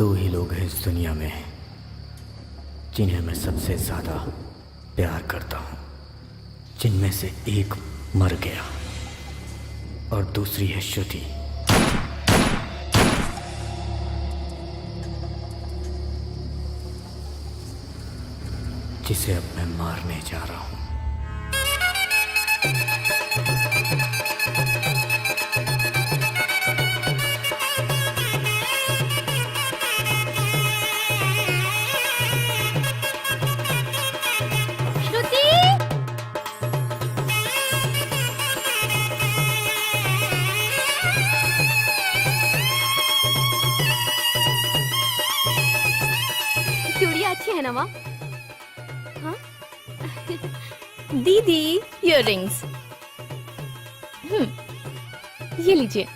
दो ही लोग हैं इस दुनिया में जिन्हें मैं सबसे ज्यादा प्यार करता हूं, जिनमें से एक मर गया और दूसरी है श्रुति। जिसे अब मैं मारने जा रहा हूं। है ना माँ? हाँ? दीदी इयररिंग्स। ये लीजिए,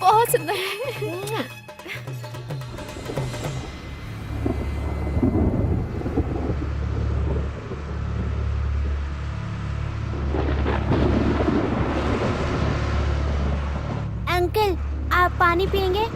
बहुत सुंदर है। अंकल, आप पानी पियेंगे?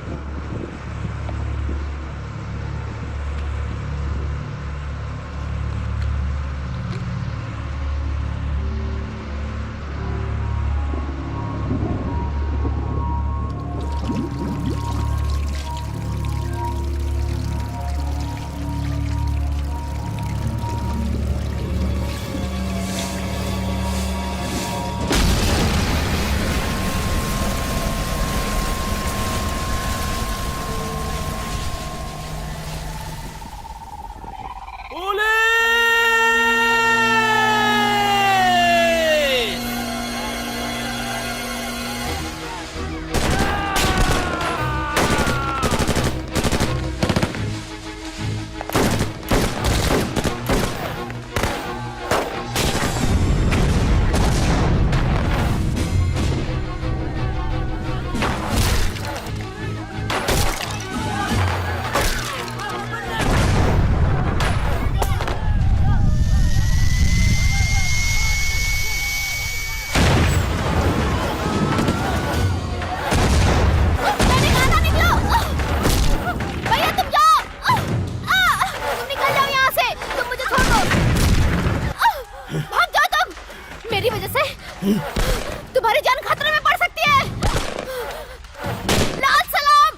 तुम्हारी जान खतरे में पड़ सकती है। लाल सलाम।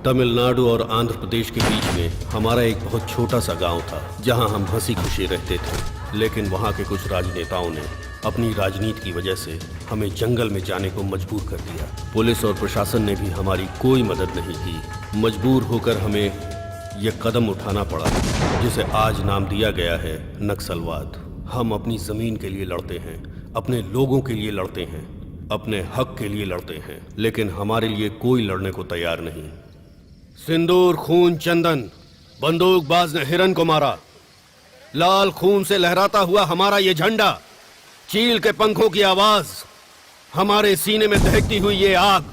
तमिलनाडु और आंध्र प्रदेश के बीच में हमारा एक बहुत छोटा सा गांव था जहां हम हंसी खुशी रहते थे। लेकिन वहां के कुछ राजनेताओं ने अपनी राजनीति की वजह से हमें जंगल में जाने को मजबूर कर दिया। पुलिस और प्रशासन ने भी हमारी कोई मदद नहीं की। मजबूर होकर हमें यह कदम उठाना पड़ा जिसे आज नाम दिया गया है नक्सलवाद। हम अपनी जमीन के लिए लड़ते हैं, अपने लोगों के लिए लड़ते हैं, अपने हक के लिए लड़ते हैं, लेकिन हमारे लिए कोई लड़ने को तैयार नहीं। सिंदूर खून चंदन, बंदूकबाज ने हिरन को मारा। लाल खून से लहराता हुआ हमारा ये झंडा, चील के पंखों की आवाज, हमारे सीने में दहकती हुई ये आग,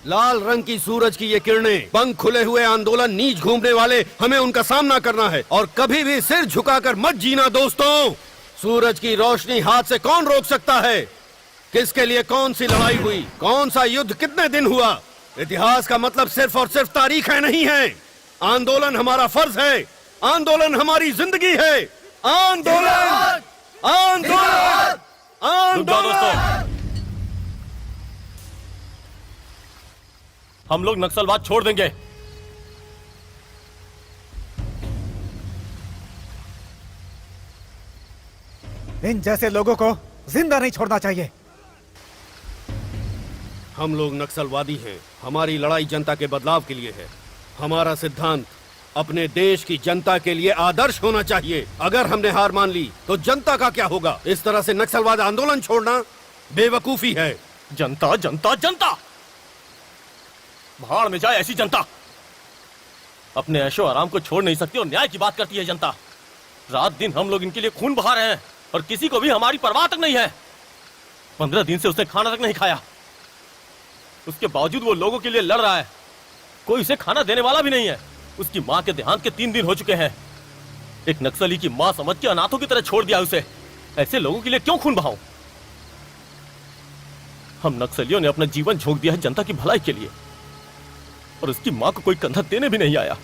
लाल रंग की सूरज की ये किरणें, पंख खुले हुए आंदोलन, नीच घूमने वाले, हमें उनका सामना करना है और कभी भी सिर झुकाकर मत जीना दोस्तों। सूरज की रोशनी हाथ से कौन रोक सकता है? किसके लिए कौन सी लड़ाई हुई, कौन सा युद्ध कितने दिन हुआ? इतिहास का मतलब सिर्फ और सिर्फ तारीखें नहीं है। आंदोलन हमारा फर्ज है, आंदोलन हमारी जिंदगी है। आंदोलन, आंदोलन, आंदोलन। हम लोग नक्सलवाद छोड़ देंगे। इन जैसे लोगों को जिंदा नहीं छोड़ना चाहिए। हम लोग नक्सलवादी हैं। हमारी लड़ाई जनता के बदलाव के लिए है। हमारा सिद्धांत अपने देश की जनता के लिए आदर्श होना चाहिए। अगर हमने हार मान ली तो जनता का क्या होगा? इस तरह से नक्सलवाद आंदोलन छोड़ना बेवकूफी है। जनता जनता जनता, भाड़ में जाए ऐसी जनता। अपने ऐशो आराम को छोड़ नहीं सकती और न्याय की बात करती है जनता। रात दिन हम लोग इनके लिए खून बहा रहे हैं। और किसी को भी हमारी परवाह तक नहीं है। 15 दिन से उसने खाना तक नहीं खाया। उसके बावजूद वो लोगों के लिए लड़ रहा है। कोई उसे खाना देने वाला भी नहीं है। उसकी माँ के देहांत के 3 दिन हो चुके हैं। एक नक्सली की माँ समझ के अनाथों की तरह छोड़ दिया उसे। ऐसे लोगों के लिए क्यों खून बहाऊं? हम नक्सलियों ने अपना जीवन झोंक दिया है जनता की भलाई के लिए, और उसकी माँ को कोई कंधा देने भी नहीं आया।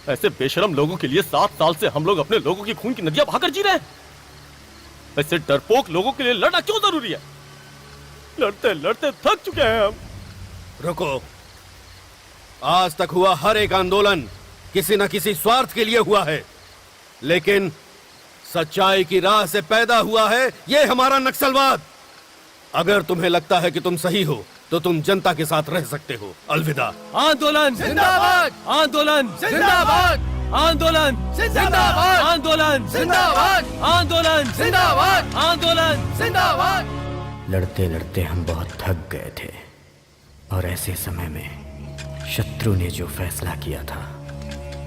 ऐसे बेशरम लोगों के लिए 7 साल से हम लोग अपने लोगों की खून की नदियां बहाकर जी रहे हैं। ऐसे डरपोक लोगों के लिए लड़ना क्यों जरूरी है? लड़ते लड़ते थक चुके हैं हम। रुको, आज तक हुआ हर एक आंदोलन किसी न किसी स्वार्थ के लिए हुआ है, लेकिन सच्चाई की राह से पैदा हुआ है ये हमारा नक्सलवाद। अगर तुम्हें लगता है कि तुम सही हो तो तुम जनता के साथ रह सकते हो। अलविदा। आंदोलन जिंदाबाद, आंदोलन जिंदाबाद, आंदोलन जिंदाबाद, आंदोलन जिंदाबाद, आंदोलन जिंदाबाद, आंदोलन जिंदाबाद। लड़ते लड़ते हम बहुत थक गए थे, और ऐसे समय में शत्रु ने जो फैसला किया था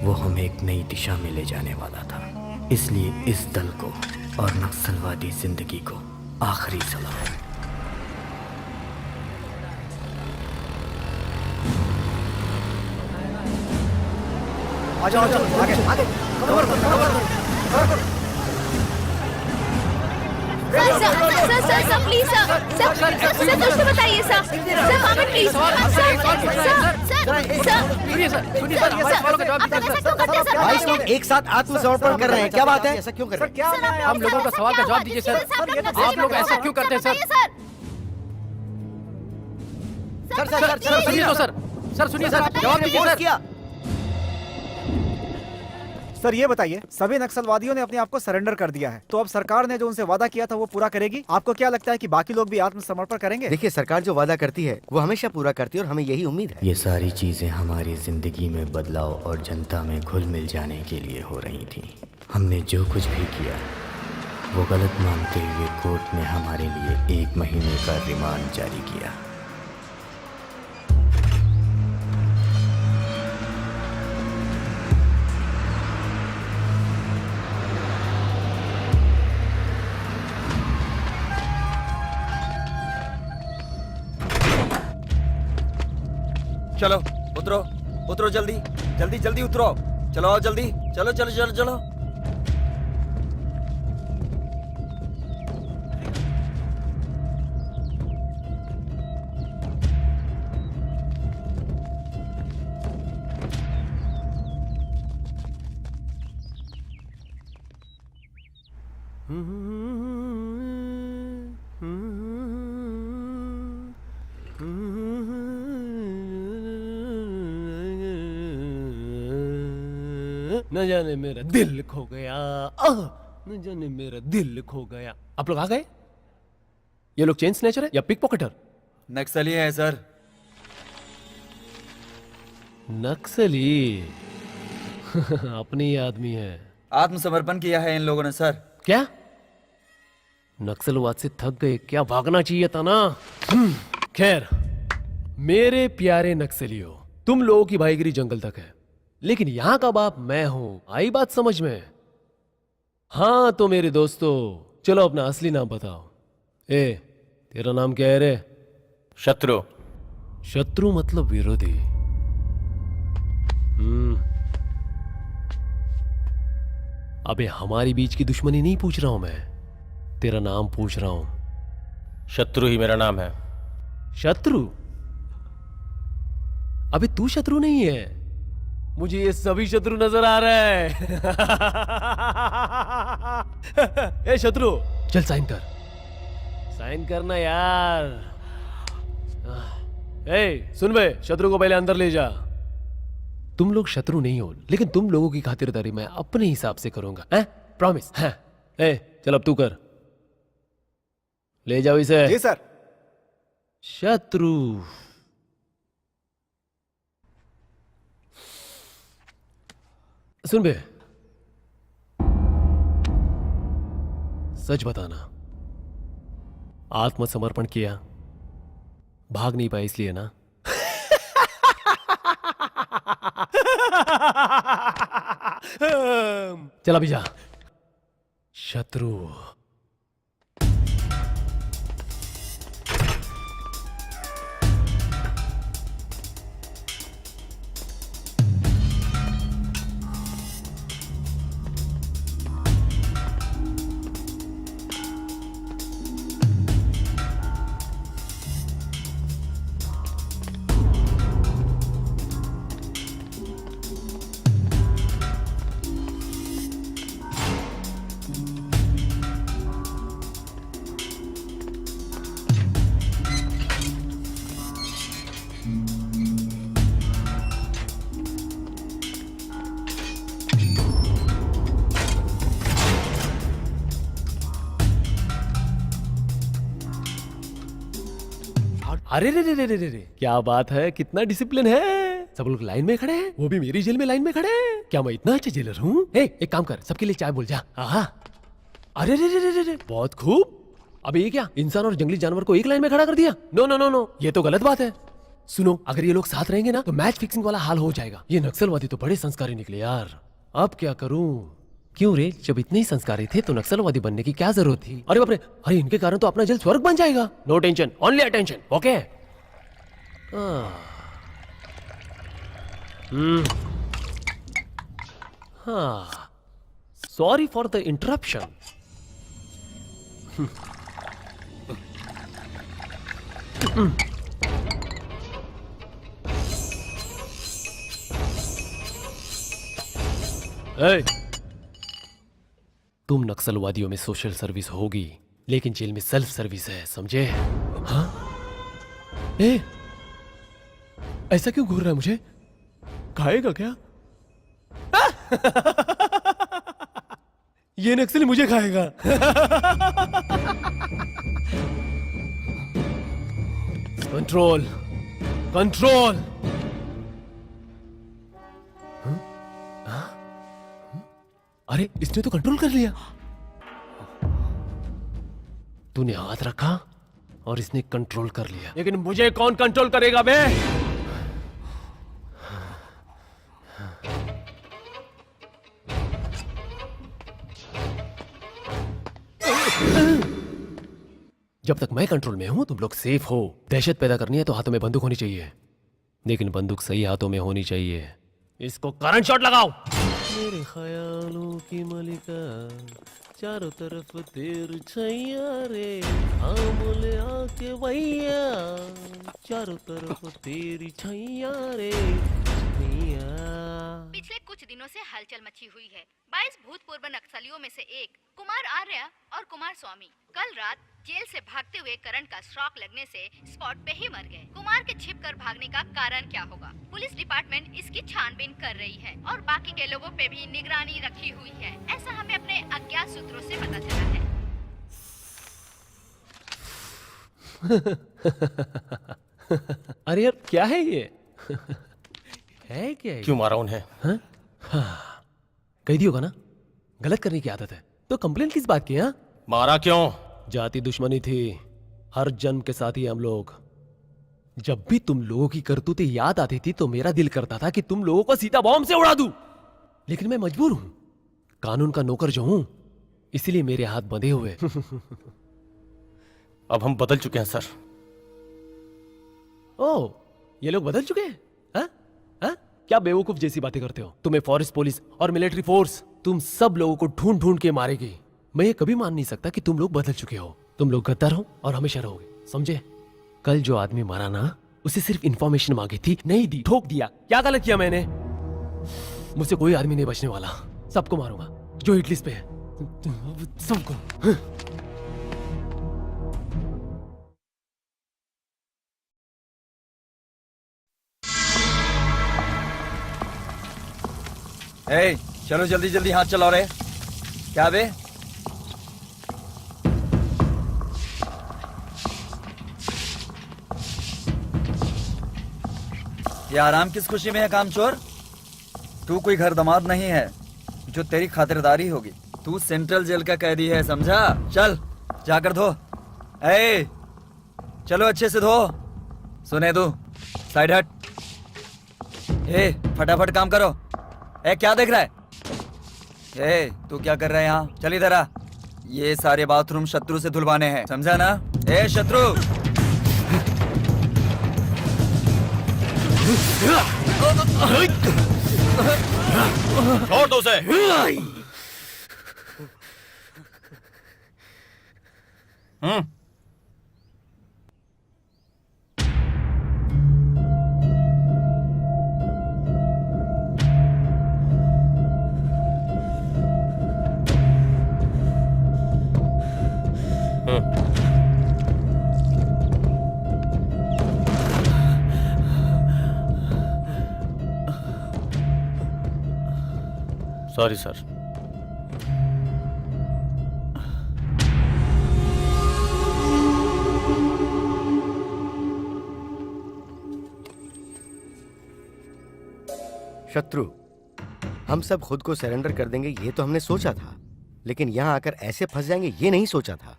वो हमें एक नई दिशा में ले जाने वाला था। इसलिए इस दल को और नक्सलवादी जिंदगी को आखिरी सलाह। आगे आगे आगे। सर प्लीज सर कुछ तो बताइए sir. Sir Maman please sir. भाई लोग एक साथ आत्मसमर्पण कर रहे हैं, क्या बात है? ऐसा क्यों कर रहे हैं? क्या हम लोगों का सवाल का जवाब दीजिए सर। आप लोग ऐसा क्यों करते हैं सर? सर सुनिए तो सर सुनिए सर, जवाब दीजिए सर। क्या सर ये बताइए, सभी नक्सलवादियों ने अपने आप को सरेंडर कर दिया है, तो अब सरकार ने जो उनसे वादा किया था वो पूरा करेगी? आपको क्या लगता है कि बाकी लोग भी आत्मसमर्पण करेंगे? देखिए, सरकार जो वादा करती है वो हमेशा पूरा करती है और हमें यही उम्मीद है। ये सारी चीज़ें हमारी ज़िंदगी में बदलाव और जनता में घुल मिल जाने के लिए हो रही थी। हमने जो कुछ भी किया वो गलत मानते हुए कोर्ट ने हमारे लिए 1 महीने का रिमांड जारी किया। चलो उतरो, उतरो जल्दी जल्दी जल्दी उतरो। चलो आओ जल्दी, चलो चलो चलो चलो। न जाने मेरा दिल खो गया, न जाने मेरा दिल खो गया। आप लोग आ गए? ये लोग चेन स्नैचर है या पिक पॉकेटर? नक्सली है सर। नक्सली? अपने ही आदमी है। आत्मसमर्पण किया है इन लोगों ने सर। क्या? नक्सलवाद से थक गए क्या? भागना चाहिए था ना। खैर, मेरे प्यारे नक्सलियों, तुम लोगों की भाईगिरी जंगल तक है, लेकिन यहां का बाप मैं हूं। आई बात समझ में? हाँ तो मेरे दोस्तों, चलो अपना असली नाम बताओ। ए, तेरा नाम क्या है रे? शत्रु। शत्रु मतलब विरोधी। अबे हमारी बीच की दुश्मनी नहीं पूछ रहा हूं मैं, तेरा नाम पूछ रहा हूं। शत्रु ही मेरा नाम है। शत्रु? अबे तू शत्रु नहीं है, मुझे ये सभी शत्रु नजर आ रहा है। ए शत्रु, चल साइन कर। साइन करना यार। ए सुन बे, शत्रु को पहले अंदर ले जा। तुम लोग शत्रु नहीं हो, लेकिन तुम लोगों की खातिरदारी मैं अपने हिसाब से करूंगा, हैं? प्रॉमिस? हैं? ए चल अब तू कर, ले जाओ इसे। जी सर। शत्रु। सुन बे, सच बताना, आत्मसमर्पण किया, भाग नहीं पाए इसलिए ना? चल अभी जा। शत्रु, गॉड, अरे रे रे रे रे रे, क्या बात है, कितना डिसिप्लिन है। सब लोग लाइन में खड़े हैं, वो भी मेरी जेल में लाइन में खड़े हैं। क्या मैं इतना अच्छा जेलर हूँ? एक काम कर, सबके लिए चाय बोल जा। अरे रे रे रे रे, बहुत खूब। अब ये क्या, इंसान और जंगली जानवर को एक लाइन में खड़ा कर दिया? नो नो नो नो, ये तो गलत बात है। सुनो, अगर ये लोग साथ रहेंगे ना तो मैच फिक्सिंग वाला हाल हो जाएगा। ये नक्सलवादी तो बड़े संस्कारी निकले यार। अब क्या करूं? क्यों रे, जब इतने ही संस्कारी थे तो नक्सलवादी बनने की क्या जरूरत थी? अरे बाप रे, अरे इनके कारण तो अपना जेल स्वर्ग बन जाएगा। No tension, only attention, okay? हाँ, सॉरी फॉर द इंटरप्शन। तुम नक्सलवादियों में सोशल सर्विस होगी, लेकिन जेल में सेल्फ सर्विस है, समझे? हाँ? ऐसा क्यों घूर रहा है मुझे? खाएगा क्या? ये नक्सली मुझे खाएगा। Control, control. अरे इसने तो कंट्रोल कर लिया। तूने हाथ रखा और इसने कंट्रोल कर लिया, लेकिन मुझे कौन कंट्रोल करेगा बे? जब तक मैं कंट्रोल में हूं तुम लोग सेफ हो। दहशत पैदा करनी है तो हाथों में बंदूक होनी चाहिए, लेकिन बंदूक सही हाथों में होनी चाहिए। इसको करंट शॉट लगाओ। मेरे ख्यालों की मलिका, चारों तरफ तेरी छैया रे, हाँ बोले आके भैया, चारों तरफ तेरी छैया रे। पिछले कुछ दिनों से हलचल मची हुई है। 22 भूतपूर्व नक्सलियों में से एक कुमार आर्या और कुमार स्वामी कल रात जेल से भागते हुए करंट का शॉक लगने से स्पॉट पे ही मर गए। कुमार के छिपकर भागने का कारण क्या होगा? पुलिस डिपार्टमेंट इसकी छानबीन कर रही है और बाकी के लोगों पे भी निगरानी रखी हुई है, ऐसा हमें अपने अज्ञात सूत्रों से पता चला है। अरे यार क्या है ये? है क्या? क्यों मारा उन्हें? हाँ, कैदी होगा ना, गलत करने की आदत है, तो कंप्लेन किस बात की? हाँ, मारा क्यों? जाति दुश्मनी थी, हर जन्म के साथ ही हम लोग। जब भी तुम लोगों की करतूतें याद आती थी तो मेरा दिल करता था कि तुम लोगों को सीधा बॉम्ब से उड़ा दूं, लेकिन मैं मजबूर हूं, कानून का नौकर जो हूं, इसलिए मेरे हाथ बंधे हुए। अब हम बदल चुके हैं सर। ओह, ये लोग बदल चुके हैं? हाँ? हाँ? क्या बेवकूफ जैसी बातें करते हो? तुम्हें फॉरेस्ट पुलिस और मिलिट्री फोर्स तुम सब लोगों को ढूंढ ढूंढ के मारेगी। मैं ये कभी मान नहीं सकता कि तुम लोग बदल चुके हो। तुम लोग गद्दार हो और हमेशा रहोगे, समझे? कल जो आदमी मारा ना, उसे सिर्फ इंफॉर्मेशन मांगी थी, नहीं दी, ठोक दिया। क्या गलत किया मैंने? मुझसे कोई आदमी नहीं बचने वाला, सबको मारूंगा जो हिट लिस्ट पे है, सबको। ए, चलो जल्दी जल्दी हाथ चलाओ रे। क्या बे? ये आराम किस खुशी में है कामचोर? तू कोई घर दामाद नहीं है जो तेरी खातिरदारी होगी। तू सेंट्रल जेल का कैदी है, समझा? चल जाकर धो। ए, चलो अच्छे से धो। सुने तू, साइड हट। ए, फटाफट काम करो। ए, क्या देख रहा है? ए, तू क्या कर रहा है यहाँ? चल इधर आ। ये सारे बाथरूम शत्रु से धुलवाने हैं, समझा ना? ए शत्रु, छोड़ दो उसे। Sorry sir. शत्रु, हम सब खुद को सरेंडर कर देंगे ये तो हमने सोचा था, लेकिन यहाँ आकर ऐसे फंस जाएंगे ये नहीं सोचा था।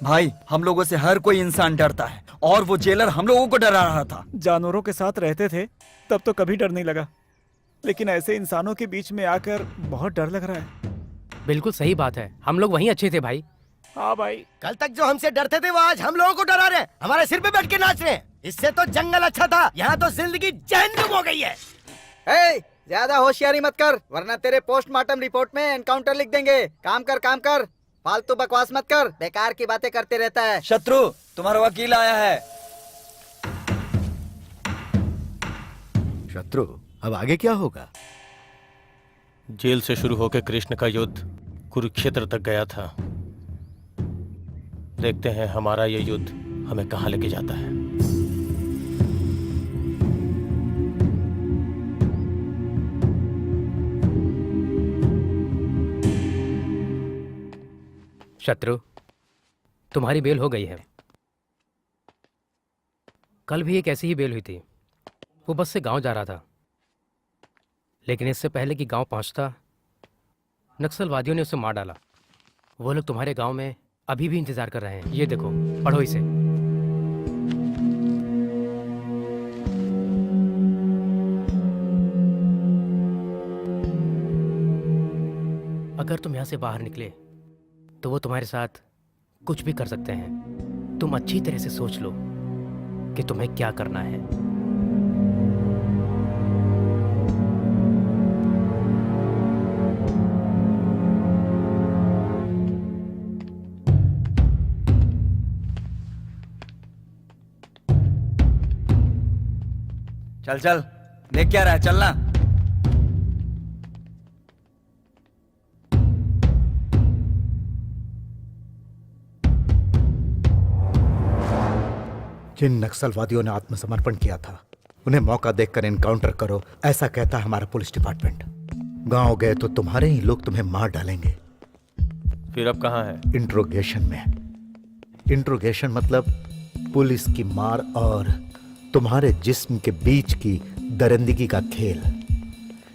भाई हम लोगों से हर कोई इंसान डरता है और वो जेलर हम लोगों को डरा रहा था। जानवरों के साथ रहते थे तब तो कभी डर नहीं लगा, लेकिन ऐसे इंसानों के बीच में आकर बहुत डर लग रहा है। बिल्कुल सही बात है, हम लोग वहीं अच्छे थे भाई। हाँ भाई, कल तक जो हमसे डरते थे वो आज हम लोगों को डरा रहे हैं, हमारे सिर पे बैठ के नाच रहे हैं। इससे तो जंगल अच्छा था, यहाँ तो जिंदगी जहन्नुम हो गई है। ज्यादा होशियारी मत कर, वरना तेरे पोस्टमार्टम रिपोर्ट में एनकाउंटर लिख देंगे। काम कर, फालतू बकवास मत कर, बेकार की बातें करते रहता है। शत्रु, तुम्हारा वकील आया है। शत्रु, अब आगे क्या होगा? जेल से शुरू होकर कृष्ण का युद्ध कुरुक्षेत्र तक गया था। देखते हैं हमारा ये युद्ध हमें कहां लेके जाता है। शत्रु, तुम्हारी बेल हो गई है। कल भी एक ऐसी ही बेल हुई थी। वो बस से गांव जा रहा था, लेकिन इससे पहले कि गांव पहुंचता नक्सलवादियों ने उसे मार डाला। वो लोग तुम्हारे गांव में अभी भी इंतजार कर रहे हैं। ये देखो, पढ़ो इसे। अगर तुम यहां से बाहर निकले तो वो तुम्हारे साथ कुछ भी कर सकते हैं। तुम अच्छी तरह से सोच लो कि तुम्हें क्या करना है। चल देख क्या रहा है, चलना। जिन नक्सलवादियों ने आत्मसमर्पण किया था उन्हें मौका देखकर एनकाउंटर करो, ऐसा कहता है हमारा पुलिस डिपार्टमेंट। गांव गए तो तुम्हारे ही लोग तुम्हें मार डालेंगे। फिर अब कहां है? इंट्रोगेशन में। इंट्रोगेशन मतलब पुलिस की मार और तुम्हारे जिस्म के बीच की दरिंदगी का खेल।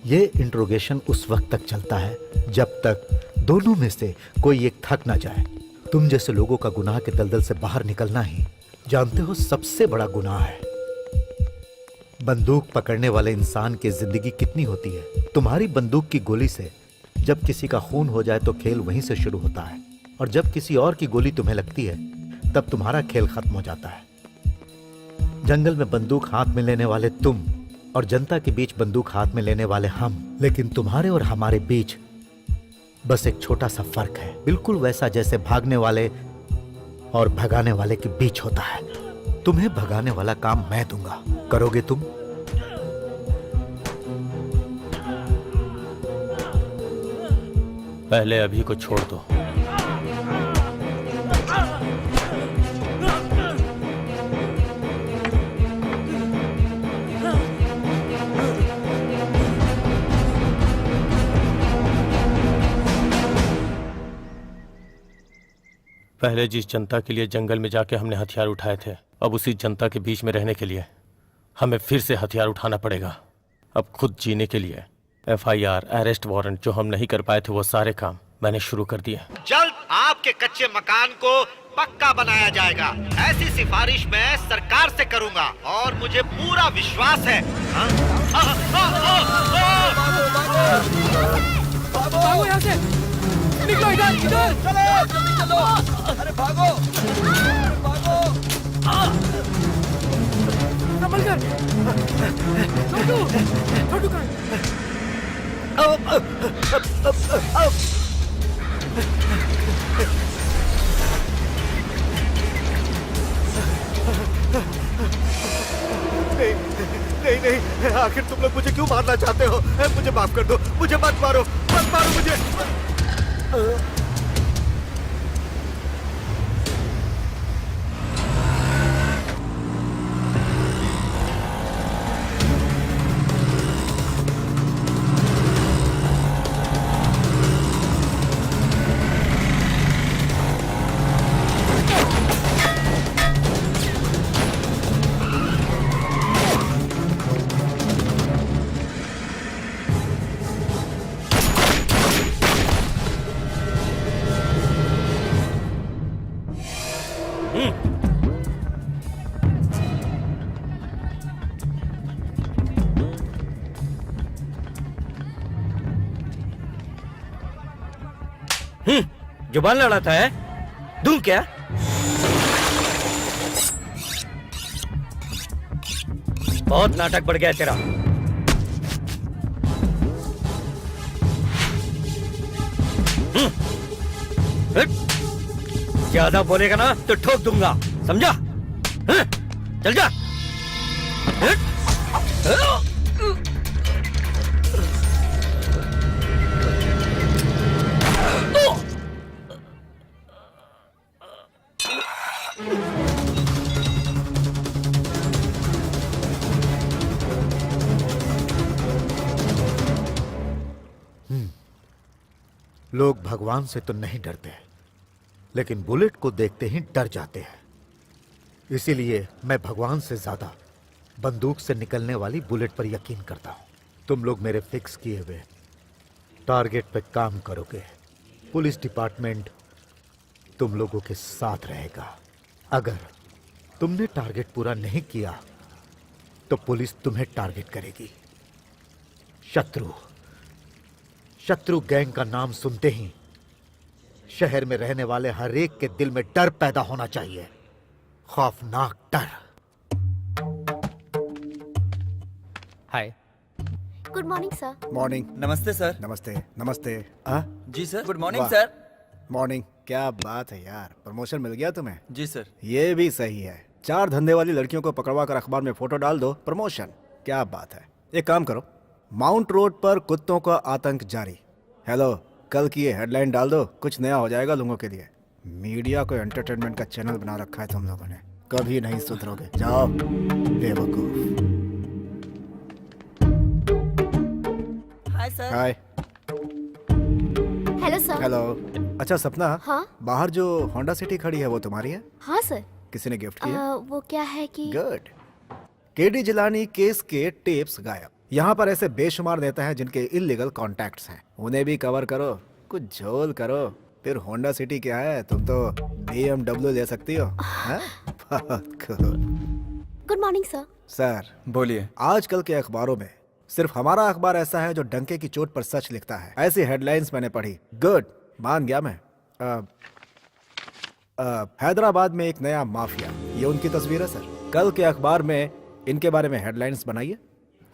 ये इंट्रोगेशन उस वक्त तक चलता है जब तक दोनों में से कोई एक थक ना जाए। तुम जैसे लोगों का गुनाह के दलदल से बाहर निकलना ही जानते हो सबसे बड़ा गुनाह है। बंदूक पकड़ने वाले इंसान की जिंदगी कितनी होती है। तुम्हारी बंदूक की गोली से जब किसी का खून हो जाए तो खेल वहीं से शुरू होता है, और जब किसी और की गोली तुम्हें लगती है तब तुम्हारा खेल खत्म हो जाता है। जंगल में बंदूक हाथ में लेने वाले तुम और जनता के बीच बंदूक हाथ में लेने वाले हम, लेकिन तुम्हारे और हमारे बीच बस एक छोटा सा फर्क है, बिल्कुल वैसा जैसे भागने वाले और भगाने वाले के बीच होता है। तुम्हें भगाने वाला काम मैं दूंगा, करोगे तुम? पहले अभी को छोड़ दो। पहले जिस जनता के लिए जंगल में जाके हमने हथियार उठाए थे, अब उसी जनता के बीच में रहने के लिए हमें फिर से हथियार उठाना पड़ेगा। अब खुद जीने के लिए FIR, अरेस्ट वारंट जो हम नहीं कर पाए थे वो सारे काम मैंने शुरू कर दिए। जल्द आपके कच्चे मकान को पक्का बनाया जाएगा, ऐसी सिफारिश मैं सरकार से करूंगा और मुझे पूरा विश्वास है। भागो यहाँ से, निकलो इधर, चलो, अरे भागो, भागो। संभल कर, छोटू का। नहीं, आखिर तुम लोग मुझे क्यों मारना चाहते हो? मुझे माफ कर दो, मुझे मत मारो मुझे। जुबान लड़ाता है, दूं क्या? बहुत नाटक बढ़ गया तेरा। ज्यादा बोलेगा ना तो ठोक दूंगा, समझा? चल जा। लोग भगवान से तो नहीं डरते, लेकिन बुलेट को देखते ही डर जाते हैं। इसीलिए मैं भगवान से ज्यादा बंदूक से निकलने वाली बुलेट पर यकीन करता हूं। तुम लोग मेरे फिक्स किए हुए टारगेट पे काम करोगे। पुलिस डिपार्टमेंट तुम लोगों के साथ रहेगा। अगर तुमने टारगेट पूरा नहीं किया तो पुलिस तुम्हें टारगेट करेगी। शत्रु गैंग का नाम सुनते ही शहर में रहने वाले हर एक के दिल में डर पैदा होना चाहिए, खौफनाक डर। Hi. Good morning sir. Morning. नमस्ते सर। नमस्ते नमस्ते। जी सर। गुड मॉर्निंग वाह। सर। मॉर्निंग। क्या बात है यार, प्रमोशन मिल गया तुम्हें? जी सर। ये भी सही है। 4 धंधे वाली लड़कियों को पकड़वा कर अखबार में फोटो डाल दो, प्रमोशन। क्या बात है। एक काम करो, माउंट रोड पर कुत्तों का आतंक जारी। हेलो, कल की ये हेडलाइन डाल दो, कुछ नया हो जाएगा लोगों के लिए। मीडिया को एंटरटेनमेंट का चैनल बना रखा है तुम लोगों ने, कभी नहीं सुधरोगे। जाओ बेवकूफ। Hi sir. Hi. Hello sir. Hello. अच्छा सपना, हाँ बाहर जो होंडा सिटी खड़ी है वो तुम्हारी है? हाँ सर। किसी ने गिफ्ट की है? वो क्या है कि गुड। केडी जिलानी केस के टेप्स गायब। यहाँ पर ऐसे बेशुमार नेता हैं जिनके इलीगल कॉन्टैक्ट्स हैं, उन्हें भी कवर करो, कुछ झोल करो। फिर होंडा सिटी क्या है, तुम तो BMW ले सकती हो। हाँ? बहुत cool। Good morning sir. Sir बोलिए। आजकल के अखबारों में सिर्फ हमारा अखबार ऐसा है जो डंके की चोट पर सच लिखता है। ऐसी हेडलाइंस मैंने पढ़ी। गुड, मान गया मैं। हैदराबाद में एक नया माफिया, ये उनकी तस्वीर है सर। कल के अखबार में इनके बारे में हेडलाइंस बनाइए।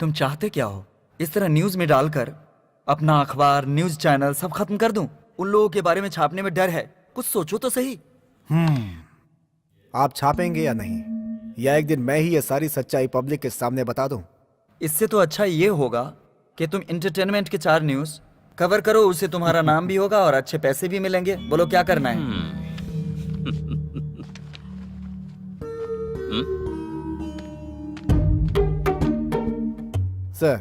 तुम चाहते क्या हो? इस तरह न्यूज में डालकर अपना अखबार, न्यूज चैनल सब खत्म कर दूं? उन लोगों के बारे में छापने में डर है, कुछ सोचो तो सही। आप छापेंगे या नहीं, या एक दिन मैं ही ये सारी सच्चाई पब्लिक के सामने बता दूं? इससे तो अच्छा ये होगा कि तुम एंटरटेनमेंट के 4 न्यूज कवर करो, उससे तुम्हारा नाम भी होगा और अच्छे पैसे भी मिलेंगे। बोलो क्या करना है? सर,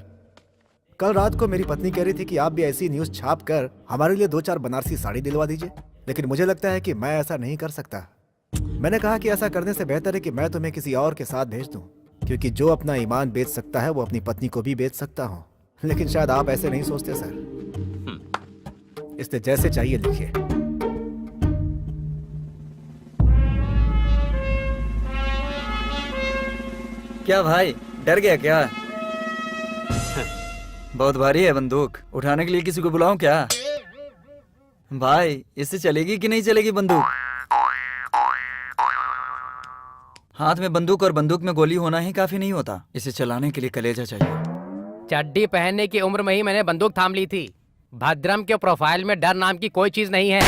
कल रात को मेरी पत्नी कह रही थी कि आप भी ऐसी न्यूज छाप कर हमारे लिए 2-4 बनारसी साड़ी दिलवा दीजिए, लेकिन मुझे लगता है कि मैं ऐसा नहीं कर सकता। मैंने कहा कि ऐसा करने से बेहतर है कि मैं तुम्हें किसी और के साथ भेज दूं, क्योंकि जो अपना ईमान बेच सकता है वो अपनी पत्नी को भी बेच सकता हूं। लेकिन शायद आप ऐसे नहीं सोचते सर। इसलिए जैसे चाहिए लिखिए। क्या भाई, डर गया क्या? बहुत भारी है बंदूक, उठाने के लिए किसी को बुलाऊं क्या? भाई, इससे चलेगी कि नहीं चलेगी बंदूक? हाथ में बंदूक और बंदूक में गोली होना ही काफी नहीं होता, इसे चलाने के लिए कलेजा चाहिए। चड्डी पहनने की उम्र में ही मैंने बंदूक थाम ली थी। भद्रम के प्रोफाइल में डर नाम की कोई चीज नहीं है।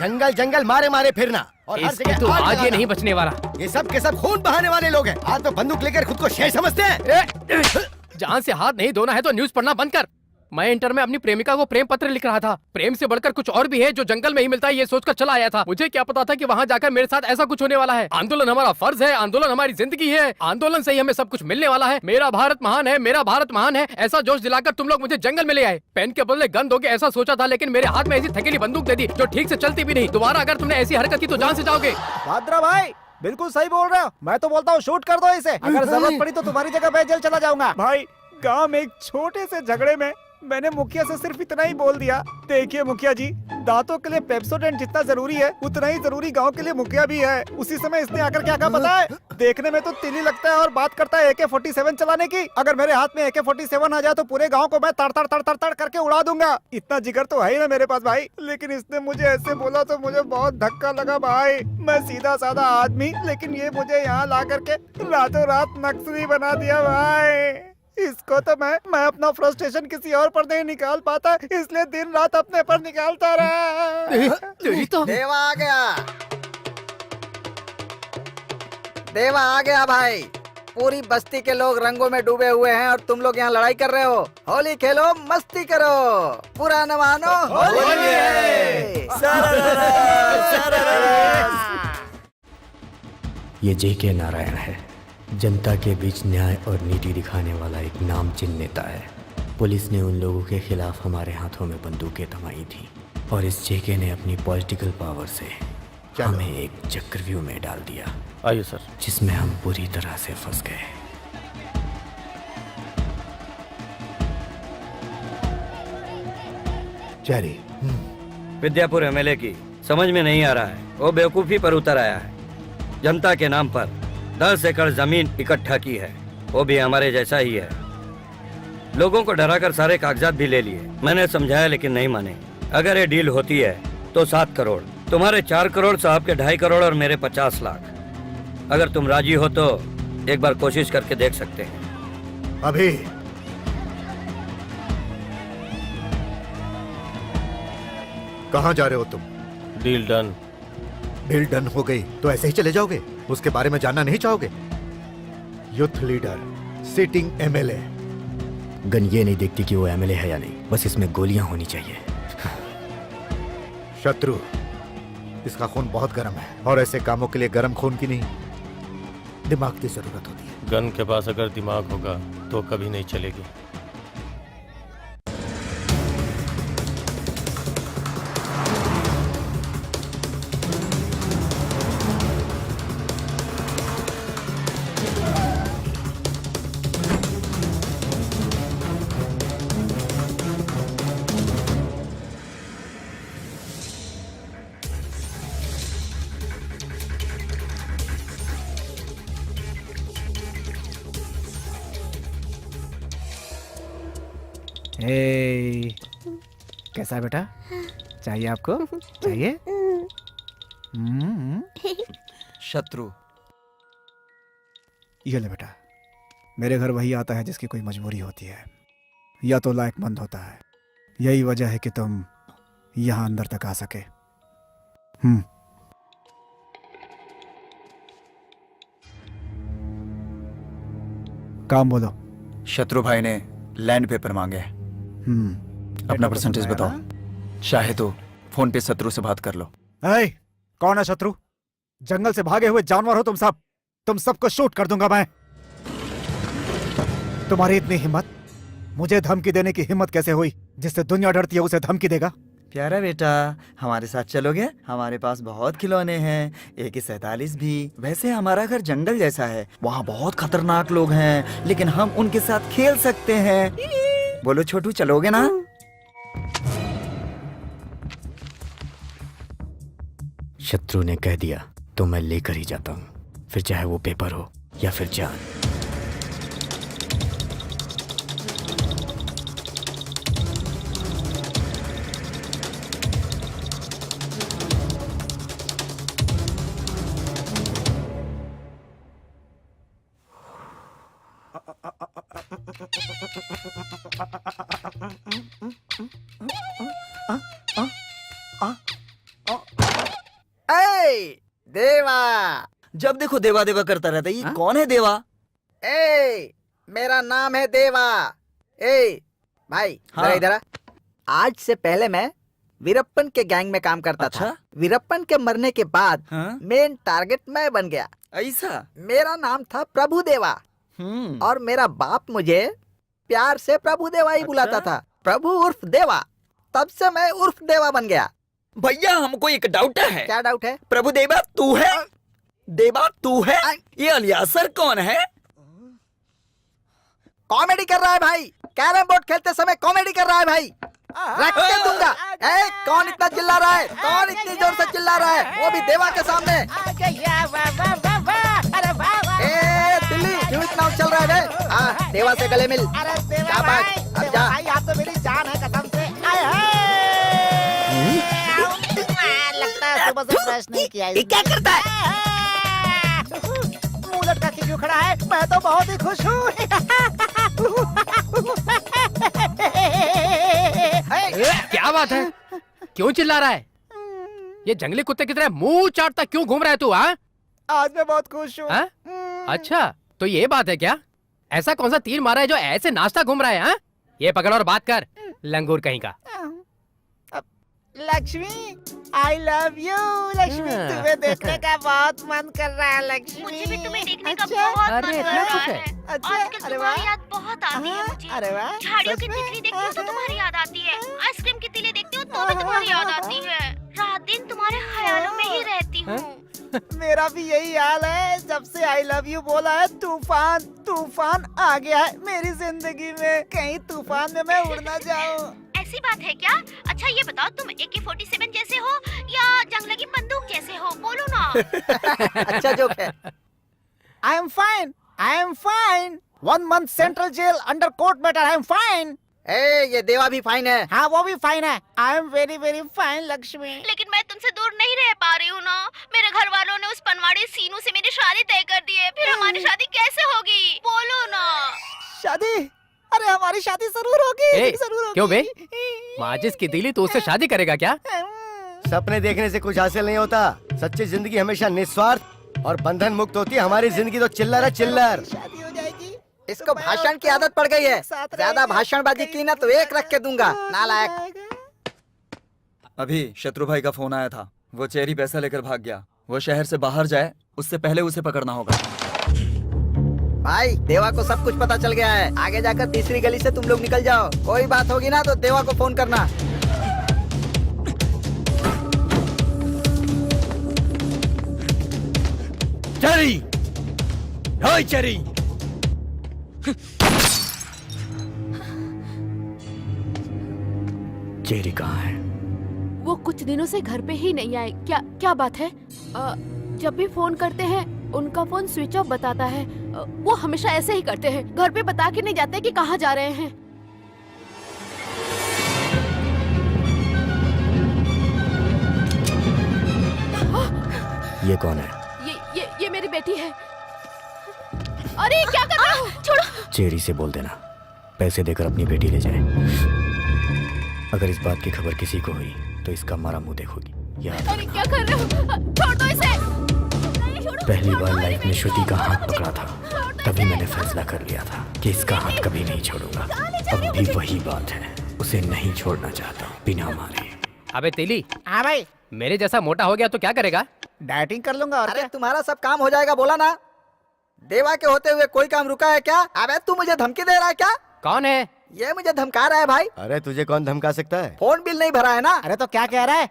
जंगल जंगल मारे मारे फिरना और हर इसकी जगह तो आग आज ये लगाना। नहीं बचने वाला। ये सब के सब खून बहाने वाले लोग हैं। हाथ में बंदूक लेकर खुद को शेर समझते हैं। जान से हाथ नहीं धोना है तो न्यूज पढ़ना बंद कर। मैं इंटर में अपनी प्रेमिका को प्रेम पत्र लिख रहा था। प्रेम से बढ़कर कुछ और भी है जो जंगल में ही मिलता है, ये सोचकर चला आया था। मुझे क्या पता था कि वहाँ जाकर मेरे साथ ऐसा कुछ होने वाला है। आंदोलन हमारा फर्ज है, आंदोलन हमारी जिंदगी है, आंदोलन से ही हमें सब कुछ मिलने वाला है। मेरा भारत महान है, मेरा भारत महान है, ऐसा जोश दिलाकर तुम लोग मुझे जंगल में ले आए। पेन के बदले गन दोगे ऐसा सोचा था, लेकिन मेरे हाथ में ऐसी थकेली बंदूक दे दी जो ठीक से चलती भी नहीं। दोबारा अगर तुमने ऐसी हरकत की तो जान से जाओगे। भाद्रा भाई बिल्कुल सही बोल रहे हो। मैं तो बोलता हूँ शूट कर दो इसे। अगर जरूरत पड़ी तो तुम्हारी जगह मैं जेल चला जाऊंगा। भाई, गांव में एक छोटे से झगड़े में मैंने मुखिया से सिर्फ इतना ही बोल दिया, देखिए मुखिया जी, दांतों के लिए पेप्सोडेंट जितना जरूरी है उतना ही जरूरी गांव के लिए मुखिया भी है। उसी समय इसने आकर क्या कहा पता है? देखने में तो तिली लगता है और बात करता है AK-47 चलाने की। अगर मेरे हाथ में AK-47 आ जाए तो पूरे गांव को मैं तड़ तड़ तड़ तड़ तड़ करके उड़ा दूंगा। इतना जिगर तो है ही ना मेरे पास भाई। लेकिन इसने मुझे ऐसे बोला तो मुझे बहुत धक्का लगा भाई। मैं सीधा साधा आदमी, लेकिन ये मुझे यहाँ ला करके रातों रात नक्सली बना दिया भाई। इसको तो मैं अपना फ्रस्ट्रेशन किसी और पर नहीं निकाल पाता, इसलिए दिन रात अपने पर निकालता रहा। तो देवा आ गया, देवा आ गया भाई। पूरी बस्ती के लोग रंगों में डूबे हुए हैं और तुम लोग यहाँ लड़ाई कर रहे हो। होली खेलो, मस्ती करो, बुरा न मानो, होली है। ये JK नारायण है, जनता के बीच न्याय और नीति दिखाने वाला एक नामचीन नेता है। पुलिस ने उन लोगों के खिलाफ हमारे हाथों में बंदूकें थमाई थी और इस JK ने अपनी पॉलिटिकल पावर से हमें एक चक्रव्यूह में डाल दिया। आइए सर। जिसमें हम पूरी तरह से फंस गए। चेरी, विद्यापुर MLA की समझ में नहीं आ रहा है, वो बेवकूफी पर उतर आया है। जनता के नाम पर 10 एकड़ जमीन इकट्ठा की है, वो भी हमारे जैसा ही है। लोगों को डराकर सारे कागजात भी ले लिए। मैंने समझाया लेकिन नहीं माने। अगर ये डील होती है तो 7 करोड़, तुम्हारे 4 करोड़, साहब के 2.5 करोड़ और मेरे 50 लाख। अगर तुम राजी हो तो एक बार कोशिश करके देख सकते हैं। अभी कहाँ जा रहे हो तुम? Deal done. डील डन हो गई तो ऐसे ही चले जाओगे? उसके बारे में जानना नहीं चाहोगे? Youth leader, sitting MLA। Gun ये नहीं देखती कि वो MLA है या नहीं, बस इसमें गोलियां होनी चाहिए। शत्रु, इसका खून बहुत गर्म है और ऐसे कामों के लिए गर्म खून की नहीं, दिमाग की जरूरत होती है। गन के पास अगर दिमाग होगा तो कभी नहीं चलेगी। कैसा है बेटा? चाहिए आपको? चाहिए? शत्रु, ये ले बेटा, मेरे घर वही आता है जिसकी कोई मजबूरी होती है या तो लायकमंद होता है। यही वजह है कि तुम यहाँ अंदर तक आ सके। काम बोलो। शत्रु भाई ने लैंड पेपर मांगे। अपना परसेंटेज बताओ। चाहे तो फोन पे शत्रु से बात कर लो। ऐ, कौन है शत्रु? जंगल से भागे हुए जानवर हो तुम सब। तुम सबको शूट कर दूंगा मैं। तुम्हारी इतनी हिम्मत, मुझे धमकी देने की हिम्मत कैसे हुई? जिससे दुनिया डरती है उसे धमकी देगा? प्यारा बेटा, हमारे साथ चलोगे? हमारे पास बहुत खिलौने हैं, AK-47 भी। वैसे हमारा घर जंगल जैसा है, वहाँ बहुत खतरनाक लोग हैं, लेकिन हम उनके साथ खेल सकते हैं। बोलो छोटू, चलोगे ना? शत्रु ने कह दिया तो मैं लेकर ही जाता हूँ, फिर चाहे वो पेपर हो या फिर जान। देवा, जब देखो देवा देवा करता रहता है। ये कौन है देवा? मेरा नाम है देवा। भाई इधर आ। आज से पहले मैं वीरप्पन के गैंग में काम करता था। वीरप्पन के मरने के बाद मेन टारगेट मैं बन गया। ऐसा? मेरा नाम था प्रभु देवा और मेरा बाप मुझे प्यार से प्रभु देवा ही बुलाता था। प्रभु उर्फ देवा, तब से मैं उर्फ देवा बन गया। भैया, हमको एक डाउट है। क्या डाउट है? प्रभु देवा तू है? देवा तू है? ये अलियासर कौन है? कॉमेडी कर रहा है भाई, कैरम बोर्ड खेलते समय कॉमेडी कर रहा है भाई, रख के दूंगा। ए, कौन इतना चिल्ला रहा है, कौन इतनी जोर से चिल्ला रहा है, वो भी देवा के सामने। ए दिल्ली क्यों इतना चल रहा है बे? हाँ, देवा से गले मिल। क्या बात, अब जा। आप तो मेरी जान है कसम से। लगता है सुबह से ब्रश नहीं किया। ये क्या करता है? मुंह लटका के क्यों खड़ा है? मैं तो बहुत ही खुश हूँ। क्या बात है? क्यों चिल्ला रहा है? ये जंगली कुत्ते की तरह मुंह चाटता क्यों घूम रहा है तू? हाँ, आज मैं बहुत खुश हूँ। अच्छा, तो ये बात है क्या? ऐसा कौन सा तीर मारा है जो ऐसे नाश्ता घूम रहा है? हाँ, ये पकड़ और बात कर, लंगूर कहीं का। लक्ष्मी, आई लव यू लक्ष्मी। हाँ। तुम्हें देखने का बहुत मन कर रहा है लक्ष्मी। मुझे भी तुम्हें देखने का अच्छा? बहुत अरे, मन कर इतना रहा कुछ है? है। अच्छा, आजकल अरे तुम्हारी वाह। याद बहुत आती है मुझे। अरे वाह, झाड़ियों की सच में? तितली देखती हूँ तो तुम्हारी याद आती है, आइसक्रीम की तिले देखती हूँ तो भी तुम्हारी याद आती है। रात दिन तुम्हारे ख्यालों में ही रहती हूँ। मेरा भी यही हाल है। जब से आई लव यू बोला है, तूफान तूफान आ गया है मेरी जिंदगी में। कहीं तूफान में मैं उड़ ना जाऊं। ऐसी बात है क्या? अच्छा ये बताओ, तुम AK-47 जैसे हो या जंग लगी बंदूक जैसे हो? बोलो ना। अच्छा जोक है। I am fine, I am fine. 1 month central jail under court matter. I am fine. ए, ये देवा भी फाइन है। हाँ, वो भी फाइन है। I am very very fine Lakshmi. लेकिन मैं तुमसे दूर नहीं रह पा रही हूँ ना। मेरे घर वालों ने उस पनवाड़ी सीनू से मेरी शादी तय कर दी है। फिर हमारी शादी कैसे होगी? बोलो ना। शादी? अरे हमारी शादी जरूर होगी, ए, जरूर होगी। क्यों बे? माजिद की दिली तो उससे शादी करेगा क्या? सपने देखने से कुछ हासिल नहीं होता। सच्ची जिंदगी हमेशा निस्वार्थ और बंधन मुक्त होती है। हमारी जिंदगी तो चिल्लर है, चिल्लर। शादी हो जाएगी। इसको भाषण की आदत पड़ गई है। ज्यादा भाषणबाजी की ना तो एक रख के दूंगा, नालायक। अभी शत्रु भाई का फोन आया था। वो चेरी पैसा लेकर भाग गया। वो शहर से बाहर जाए उससे पहले उसे पकड़ना होगा। भाई, देवा को सब कुछ पता चल गया है। आगे जाकर तीसरी गली से तुम लोग निकल जाओ। कोई बात होगी ना तो देवा को फोन करना। चेरी, हाय चेरी। चेरी कहाँ है? वो कुछ दिनों से घर पे ही नहीं आए। क्या क्या बात है? जब भी फोन करते हैं उनका फोन स्विच ऑफ बताता है। वो हमेशा ऐसे ही करते हैं, घर पे बता के नहीं जाते कि कहाँ जा रहे हैं। ये कौन है? ये मेरी बेटी है। अरे क्या कर रहे हो? छोड़ो। चेरी से बोल देना पैसे देकर अपनी बेटी ले जाए। अगर इस बात की खबर किसी को हुई तो इसका मारा मुंह देखोगी। याद अरे क्या कर रहे हो? छोड़ दो इसे। नहीं, छोड़ो, पहली छोड़ बार दो लाइफ इसे। में श्रुति का हाथ छोड़ दो पकड़ा इसे। था, छोड़ दो तभी इसे। मैंने फैसला कर लिया था कि इसका हाथ कभी नहीं छोड़ूंगा। अब भी वही बात है, उसे नहीं छोड़ना चाहता हूँ बिना मारे। अबे तेली, हाँ भाई, मेरे जैसा मोटा हो गया तो क्या करेगा? डाइटिंग कर लूंगा। और अरे क्या? तुम्हारा सब काम हो जाएगा बोला ना। देवा के होते हुए कोई काम रुका है क्या? अबे तू मुझे धमकी दे रहा है क्या? कौन है? ये मुझे धमका रहा है भाई। अरे तुझे कौन धमका सकता है? फोन बिल नहीं भरा है ना। अरे तो क्या कह रहा है?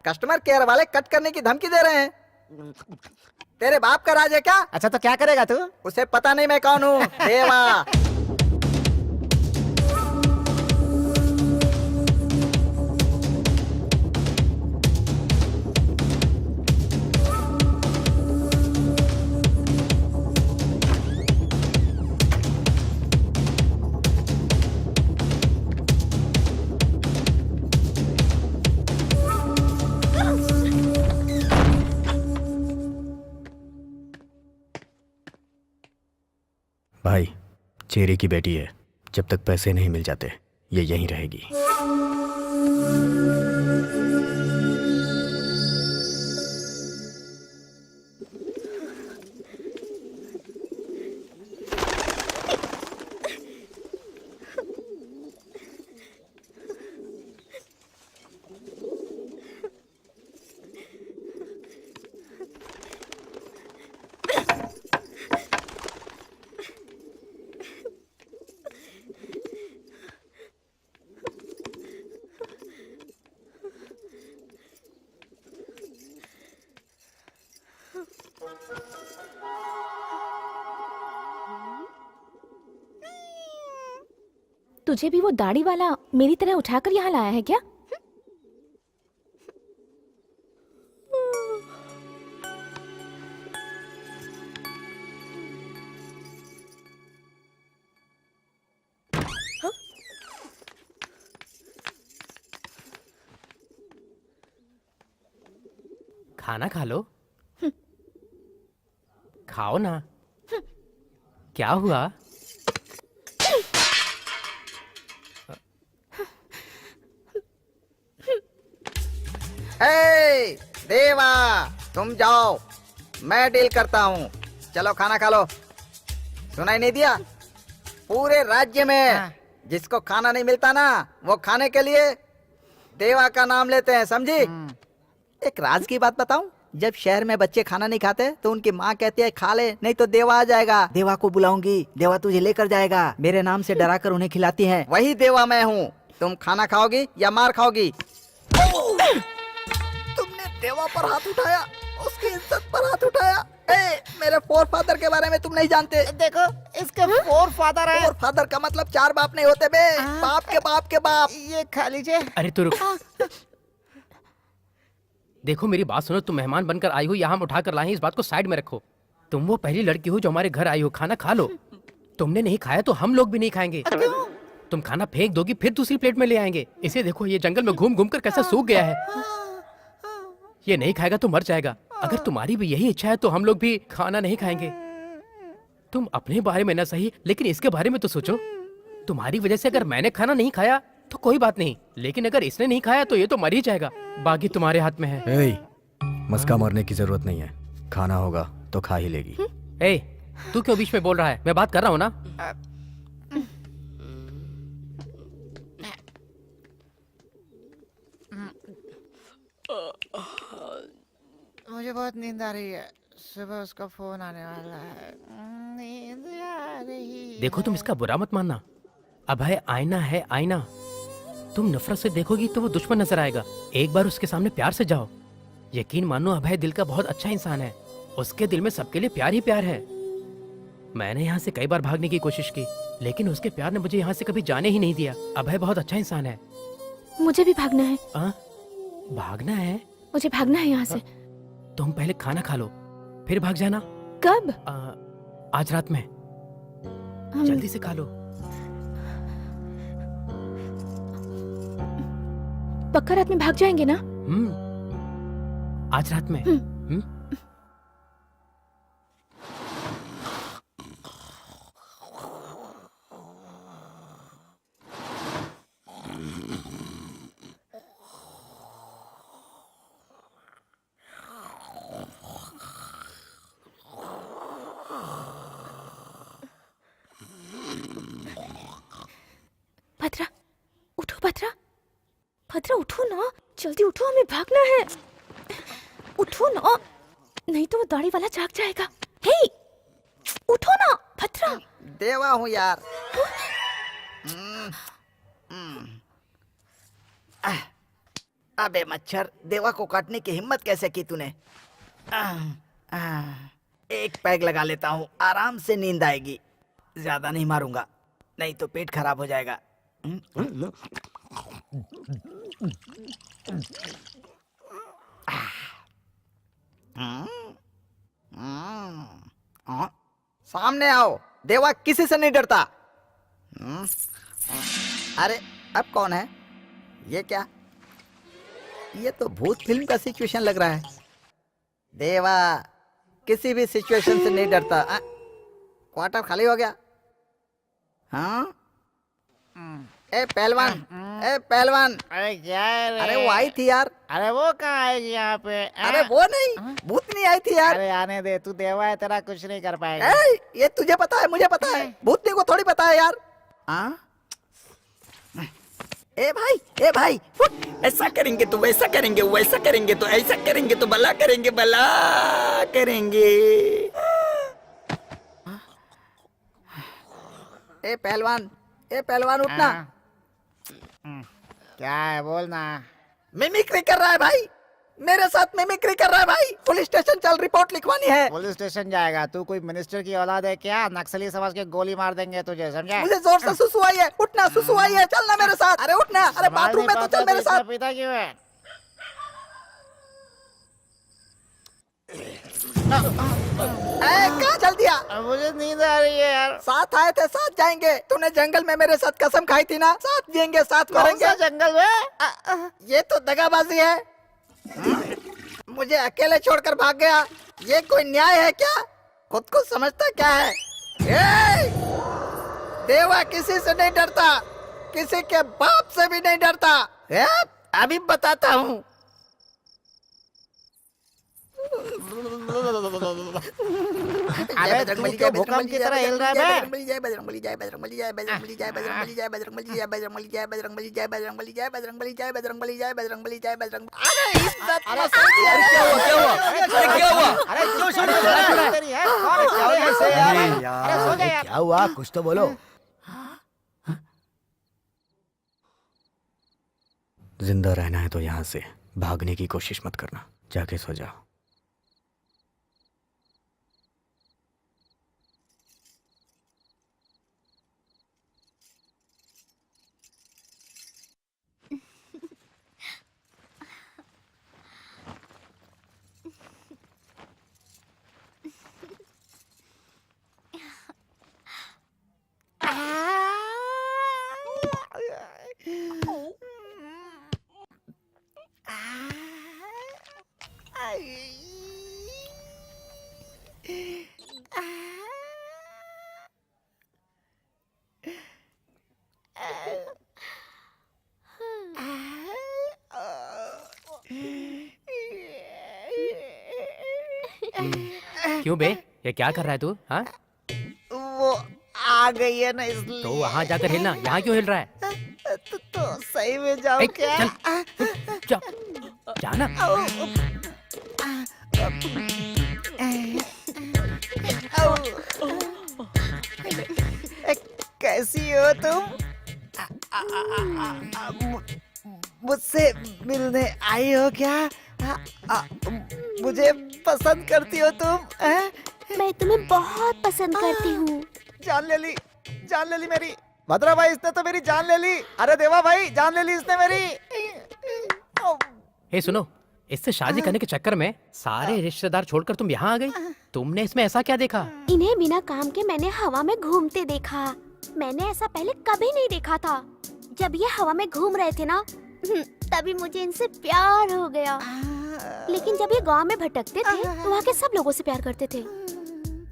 कस्टमर केयर वाले कट करने की धमकी दे रहे हैं। तेरे बाप का राज है क्या? अच्छा तो क्या करेगा तू? उसे पता नहीं मैं कौन हूँ। देवा। भाई, चेरी की बेटी है, जब तक पैसे नहीं मिल जाते ये यहीं रहेगी। तुझे भी वो दाढ़ी वाला मेरी तरह उठाकर यहाँ लाया है क्या? खाना खा लो। खाओ ना। क्या हुआ? ए, देवा तुम जाओ, मैं डील करता हूँ। चलो खाना खा लो। सुनाई नहीं दिया? पूरे राज्य में जिसको खाना नहीं मिलता ना, वो खाने के लिए देवा का नाम लेते हैं, समझी? एक राज की बात बताऊं? जब शहर में बच्चे खाना नहीं खाते तो उनकी माँ कहती है खा ले, नहीं तो देवा आ जाएगा। देवा को बुलाऊंगी, देवा तुझे लेकर जाएगा। मेरे नाम से डराकर उन्हें खिलाती है, वही देवा मैं हूँ। तुम खाना खाओगी या मार खाओगी? तुमने देवा पर हाथ उठाया, उसकी इज्जत पर हाथ उठाया। मेरे फोर फादर के बारे में तुम नहीं जानते। देखो इसके फोर फादर है। फोर फादर का मतलब 4 बाप नहीं होते बे, बाप के बाप के बाप। ये खा लीजिए। अरे तू रुक। देखो मेरी बात सुनो, तुम मेहमान बनकर आई हो, यहाँ हम उठा कर लाए हैं, इस बात को साइड में रखो। तुम वो पहली लड़की हो जो हमारे घर आई हो, खाना खा लो। तुमने नहीं खाया तो हम लोग भी नहीं खाएंगे। तुम खाना फेंक दोगी फिर दूसरी प्लेट में ले आएंगे। इसे देखो, ये जंगल में घूम घूम कर कैसा सूख गया है। ये नहीं खाएगा तो मर जाएगा। अगर तुम्हारी भी यही इच्छा है तो हम लोग भी खाना नहीं खाएंगे। तुम अपने बारे में ना सही, लेकिन इसके बारे में तो सोचो। तुम्हारी वजह से अगर मैंने खाना नहीं खाया तो कोई बात नहीं, लेकिन अगर इसने नहीं खाया तो ये तो मर ही जाएगा। बाकी तुम्हारे हाथ में है। मस्का मारने की जरूरत नहीं है, खाना होगा तो खा ही लेगी। तू क्यों बीच में बोल रहा है? मैं बात कर रहा हूँ ना। मुझे बहुत नींद आ रही है, सुबह उसका फोन आने वाला है। नींद आ रही है। देखो तुम इसका बुरा मत मानना। अभय आईना है, आईना। तुम नफरत से देखोगी तो वो दुश्मन नजर आएगा। एक बार उसके सामने प्यार से जाओ, यकीन मानो अभय दिल का बहुत अच्छा इंसान है। उसके दिल में सबके लिए प्यार ही प्यार है। मैंने यहाँ से कई बार भागने की कोशिश की, लेकिन उसके प्यार ने मुझे यहाँ से कभी जाने ही नहीं दिया। अभय बहुत अच्छा इंसान है। मुझे भी भागना है। भागना है? मुझे भागना है यहाँ से। तुम पहले खाना खा लो, फिर भाग जाना। कब? आज रात में। जल्दी से खा लो। पक्का रात में भाग जाएंगे ना? आज रात में। भद्रा, उठो भद्रा। भद्रा उठो ना, जल्दी उठो, हमें भागना है। उठो ना, नहीं तो वो दाढ़ी वाला जाग जाएगा। हे, उठो ना भद्रा। देवा हूँ यार। अबे मच्छर, देवा को काटने की हिम्मत कैसे की तूने? एक पैग लगा लेता हूँ, आराम से नींद आएगी। ज्यादा नहीं मारूंगा, नहीं तो पेट खराब हो जाएगा। सामने आओ, देवा किसी से नहीं डरता। अरे अब कौन है? ये क्या? ये तो भूत फिल्म का सिचुएशन लग रहा है। देवा किसी भी सिचुएशन से नहीं डरता। क्वार्टर खाली हो गया। हाँ ए पहलवान, ए पहलवान। अरे क्या है रे? अरे वो आई थी यार। अरे वो कहाँ आएगी यहाँ पे? अरे वो नहीं, भूत नहीं आई थी यार। अरे आने दे, तू देवा है, तेरा कुछ नहीं कर पाएगा। ये तुझे पता है, मुझे पता है, भूतनी को थोड़ी पता है यार। ए भाई ऐसा करेंगे तो वैसा करेंगे, वैसा करेंगे तो ऐसा करेंगे, तो भला करेंगे, भला करेंगे। ए पहलवान उठना। क्या है बोलना? मिमिक्री कर रहा है भाई, मेरे साथ मिमिक्री कर रहा है भाई। पुलिस स्टेशन चल, रिपोर्ट लिखवानी है। पुलिस स्टेशन जाएगा? तू कोई मिनिस्टर की औलाद है क्या? नक्सली समझ के गोली मार देंगे तुझे, समझा? मुझे जोर से सुसु आई है, उठना सुसु आई है, चलना मेरे साथ। अरे उठना, अरे बाथरूम में तो चल मेरे साथ। पिता क्यों है? कहाँ चल दिया? मुझे नींद आ रही है यार। साथ आए थे साथ जाएंगे। तूने जंगल में मेरे साथ कसम खाई थी ना, साथ जिएंगे साथ मरेंगे। जंगल में? ये तो दगाबाजी है। मुझे अकेले छोड़कर भाग गया, ये कोई न्याय है क्या? खुद को समझता क्या है? देवा किसी से नहीं डरता, किसी के बाप से भी नहीं डरता। अभी बताता हूँ। अरे तू क्यों भूकंप की तरह हिल रहा है? बजरंगबली जय, बजरंगबली जय, बजरंगबली जय, बजरंगबली जय, बजरंगबली जय, बजरंगबली जय, बजरंगबली जय, बजरंगबली जय, बजरंगबली जय, बजरंगबली जय, बजरंगबली जय, बजरंगली जय, बजरंग। अरे इज्जत क्या हुआ? अरे क्या हुआ? अरे क्यों शुरू तेरी है? कौन है? ऐसे यार। अरे सो जा यार। क्या हुआ? कुछ तो बोलो। जिंदा रहना है तो यहाँ से भागने की कोशिश मत करना, जाके सो जाओ। क्यों बे, ये क्या कर रहा है तू? हाँ, वो आ गई है ना इसलिए। तो वहाँ जाकर हिलना, यहाँ क्यों हिल रहा है? तो सही में जाओ क्या? चल, जाना। कैसी हो तुम? मुझसे मिलने आई हो क्या? मुझे पसंद करती हो तुम? मैं तुम्हें बहुत पसंद करती हूँ। जान ले ली मेरी। भद्रा भाई, इसने तो मेरी जान ले ली। अरे देवा भाई, जान ले ली इसने मेरी। हे सुनो, इससे शादी करने के चक्कर में सारे रिश्तेदार छोड़कर तुम यहाँ आ गई। तुमने इसमें ऐसा क्या देखा? इन्हें बिना काम के मैंने हवा में घूमते देखा। मैंने ऐसा पहले कभी नहीं देखा था। जब ये हवा में घूम रहे थे ना, तभी मुझे इनसे प्यार हो गया। लेकिन जब ये गांव में भटकते थे तो वहाँ के सब लोगों से प्यार करते थे।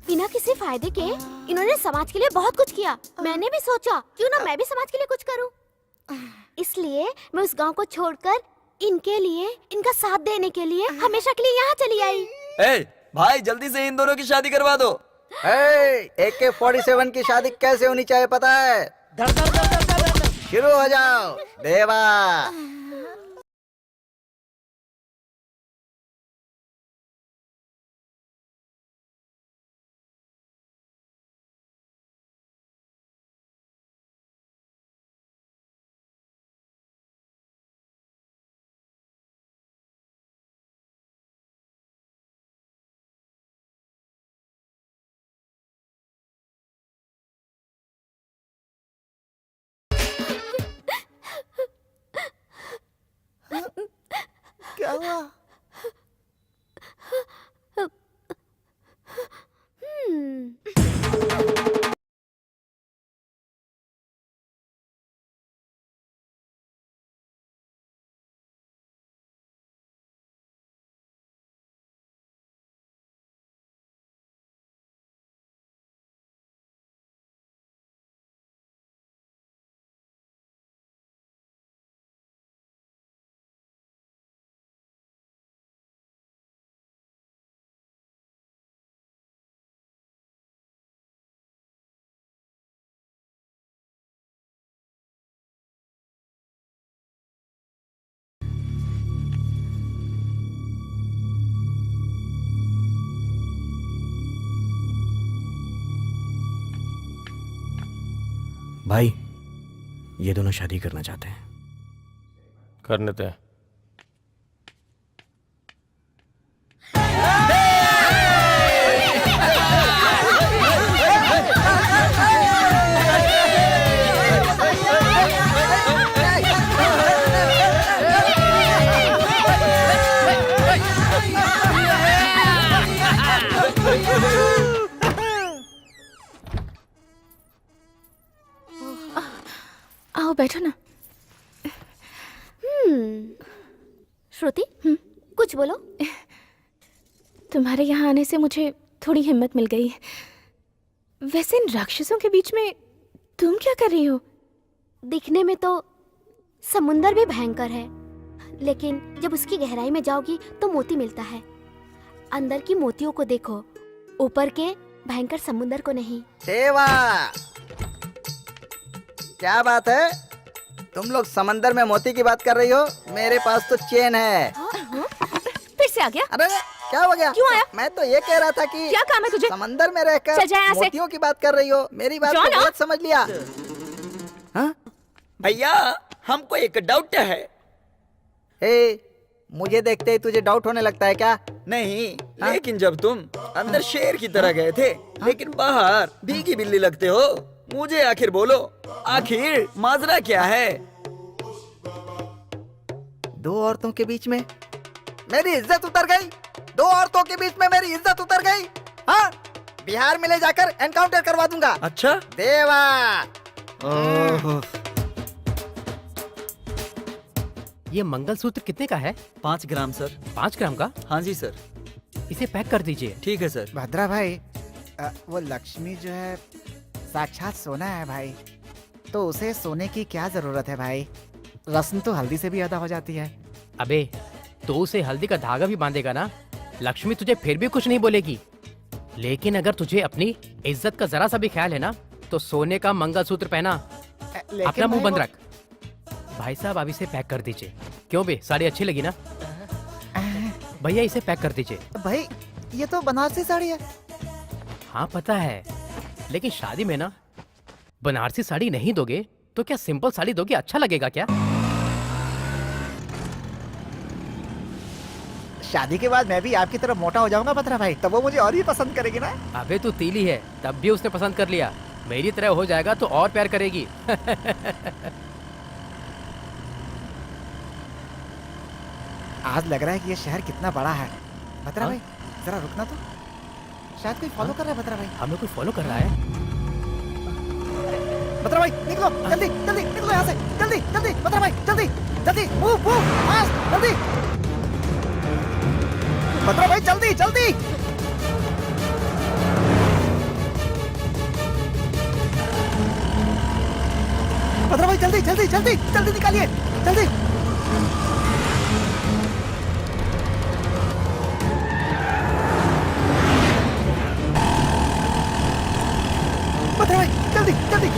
बिना किसी फायदे के इन्होंने समाज के लिए बहुत कुछ किया। मैंने भी सोचा क्यों ना मैं भी समाज के लिए कुछ करूं। इसलिए मैं उस गांव को छोड़कर इनके लिए, इनका साथ देने के लिए हमेशा के लिए यहाँ चली आई। भाई जल्दी से इन दोनों की शादी करवा दो। AK-47 की शादी कैसे होनी चाहिए पता है? शुरू हो जाओ देवा। क्या हुआ? भाई, ये दोनों शादी करना चाहते हैं। करने दे। बैठो ना। श्रुति, कुछ बोलो। तुम्हारे यहाँ आने से मुझे थोड़ी हिम्मत मिल गई। वैसे इन राक्षसों के बीच में तुम क्या कर रही हो? दिखने में तो समुंदर भी भयंकर है, लेकिन जब उसकी गहराई में जाओगी तो मोती मिलता है। अंदर की मोतियों को देखो, ऊपर के भयंकर समुंदर को नहीं। देवा, क्या बात है? तुम लोग समंदर में मोती की बात कर रही हो? मेरे पास तो चेन है। फिर से आ गया? अरे क्या हो गया? क्यों आया? मैं तो ये कह रहा था कि क्या काम है तुझे? समंदर में रहकर चल जा यहाँ से। मोतियों की बात कर रही हो। मेरी बात जाओ को ना। गलत समझ लिया। हाँ? भैया हमको एक डाउट है। मुझे देखते ही तुझे डाउट होने लगता है क्या? नहीं, लेकिन जब तुम अंदर शेर की तरह गए थे, लेकिन बाहर भीगी बिल्ली लगते हो, मुझे आखिर बोलो, आखिर माजरा क्या है? दो औरतों के बीच में मेरी इज्जत उतर गई। दो औरतों के बीच में मेरी इज्जत उतर गई। हाँ, बिहार में ले जाकर एनकाउंटर करवा दूंगा। अच्छा देवा। ये मंगलसूत्र कितने का है? 5 ग्राम सर। 5 ग्राम का? हाँ जी सर। इसे पैक कर दीजिए। ठीक है सर। भद्रा भाई, वो लक्ष्मी जो है साक्षात सोना है भाई, तो उसे सोने की क्या जरूरत है भाई? रस्म तो हल्दी से भी ज्यादा हो जाती है। अबे तो उसे हल्दी का धागा भी बांधेगा ना, लक्ष्मी तुझे फिर भी कुछ नहीं बोलेगी। लेकिन अगर तुझे अपनी इज्जत का जरा सा भी ख्याल है ना, तो सोने का मंगलसूत्र पहना। अपना मुंह बंद रख। भाई साहब, अब इसे पैक कर दीजिए। क्यों बे, साड़ी अच्छी लगी ना? भैया इसे पैक कर दीजिए। भाई ये तो बनारसी साड़ी है। हाँ पता है, लेकिन शादी में ना बनारसी साड़ी नहीं दोगे तो क्या सिंपल साड़ी दोगे? अच्छा लगेगा क्या? शादी के बाद मैं भी आपकी तरफ मोटा हो जाऊंगा भद्रा भाई, तब वो मुझे और भी पसंद करेगी ना। अबे तू तीली है, तब भी उसने पसंद कर लिया। मेरी तरह हो जाएगा तो और प्यार करेगी। आज लग रहा है कि ये शहर कितना बड़ा है। भद्रा भाई जरा रुकना तो, शायद कोई फॉलो कर रहा है। भद्रा भाई, हमें कोई फॉलो कर रहा है। भद्रा भाई निकलो, जल्दी जल्दी निकलो यहाँ से, जल्दी जल्दी। भद्रा भाई जल्दी जल्दी, मूव मूव फास्ट, जल्दी। भद्रा भाई जल्दी जल्दी। भद्रा भाई जल्दी जल्दी जल्दी जल्दी निकालिए, जल्दी। भद्रा भाई जल्दी जल्दी।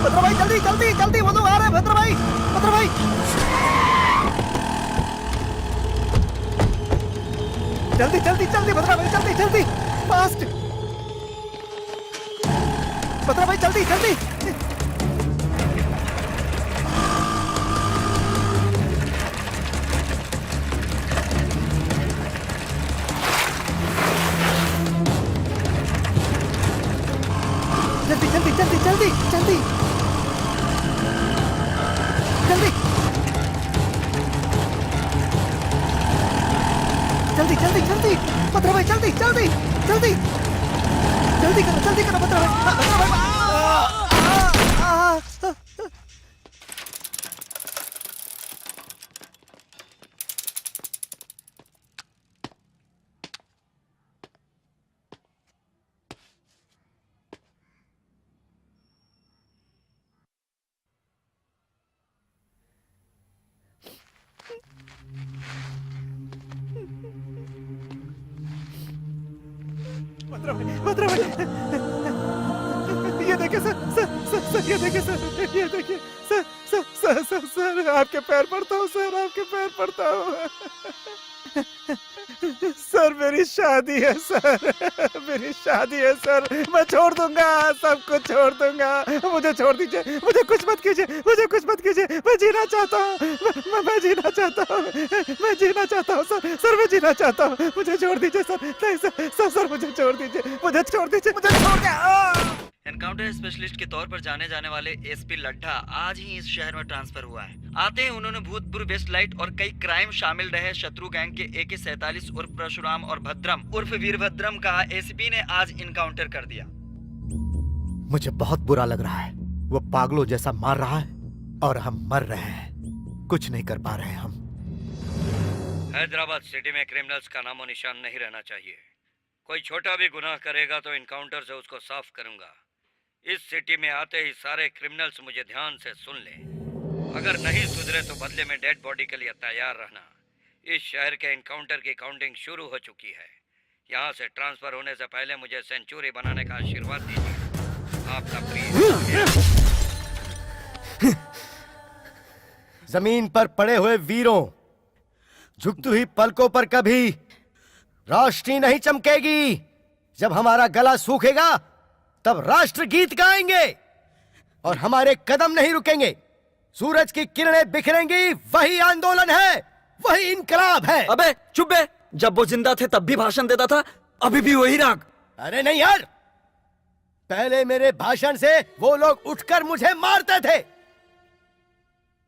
भद्रा भाई जल्दी जल्दी जल्दी, वो लोग आ रहे हैं। भद्रा भाई, भद्रा भाई जल्दी जल्दी जल्दी। भद्रा भाई जल्दी जल्दी, फास्ट। भद्रा भाई जल्दी जल्दी। जल्दी जल्दी जल्दी जल्दी जल्दी जल्दी जल्दी जल्दी जल्दी। भद्रा भाई जल्दी जल्दी जल्दी जल्दी करो, जल्दी करो भद्रा भाई। भद्रा भाई भद्रा भाई, ये देखिए सर, ये देखिए सर, ये देखिए सर, सर आपके पैर पड़ता हूँ सर, आपके पैर पड़ता हूँ सर। मेरी शादी है सर, मेरी शादी है सर। मैं छोड़ दूंगा, सब कुछ छोड़ दूंगा। मुझे छोड़ दीजिए, मुझे कुछ मत कीजिए, मुझे कुछ मत कीजिए। मैं जीना चाहता हूँ, मैं जीना चाहता हूँ, मैं जीना चाहता हूँ सर, सर मैं जीना चाहता हूँ। मुझे छोड़ दीजिए सर, नहीं सर, सर मुझे छोड़ दीजिए, मुझे छोड़ दीजिए, मुझे छोड़ दीजिए। एनकाउंटर स्पेशलिस्ट के तौर पर जाने जाने वाले एसपी लड्ढा आज ही इस शहर में ट्रांसफर हुआ है। आते ही उन्होंने भूतपूर्व वेस्ट लाइट और कई क्राइम शामिल रहे शत्रु गैंग के AK-47 उर्फ परशुराम और भद्रम उर्फ वीरभद्रम का एसपी ने आज इनकाउंटर कर दिया। मुझे बहुत बुरा लग रहा है। वो पागलों जैसा मार रहा है और हम मर रहे हैं, कुछ नहीं कर पा रहे हैं हम। हैदराबाद सिटी में क्रिमिनल्स का नामो निशान नहीं रहना चाहिए। कोई छोटा भी गुनाह करेगा तो इनकाउंटर से उसको साफ करूंगा। इस सिटी में आते ही सारे क्रिमिनल्स मुझे ध्यान से सुन लें। अगर नहीं सुधरे तो बदले में डेड बॉडी के लिए तैयार रहना। इस शहर के इनकाउंटर की काउंटिंग शुरू हो चुकी है। यहाँ से ट्रांसफर होने से पहले मुझे सेंचुरी बनाने का आशीर्वाद दीजिए। आपका प्रिय। जमीन पर पड़े हुए वीरों, झुकती हुई पलकों पर कभी रोशनी नहीं चमकेगी। जब हमारा गला सूखेगा तब राष्ट्र गीत गाएंगे और हमारे कदम नहीं रुकेंगे। सूरज की किरणें बिखरेंगी, वही आंदोलन है, वही इनकलाब है। अबे चुप बे, जब वो जिंदा थे तब भी भाषण देता था, अभी भी वही राग। अरे नहीं यार, पहले मेरे भाषण से वो लोग उठकर मुझे मारते थे,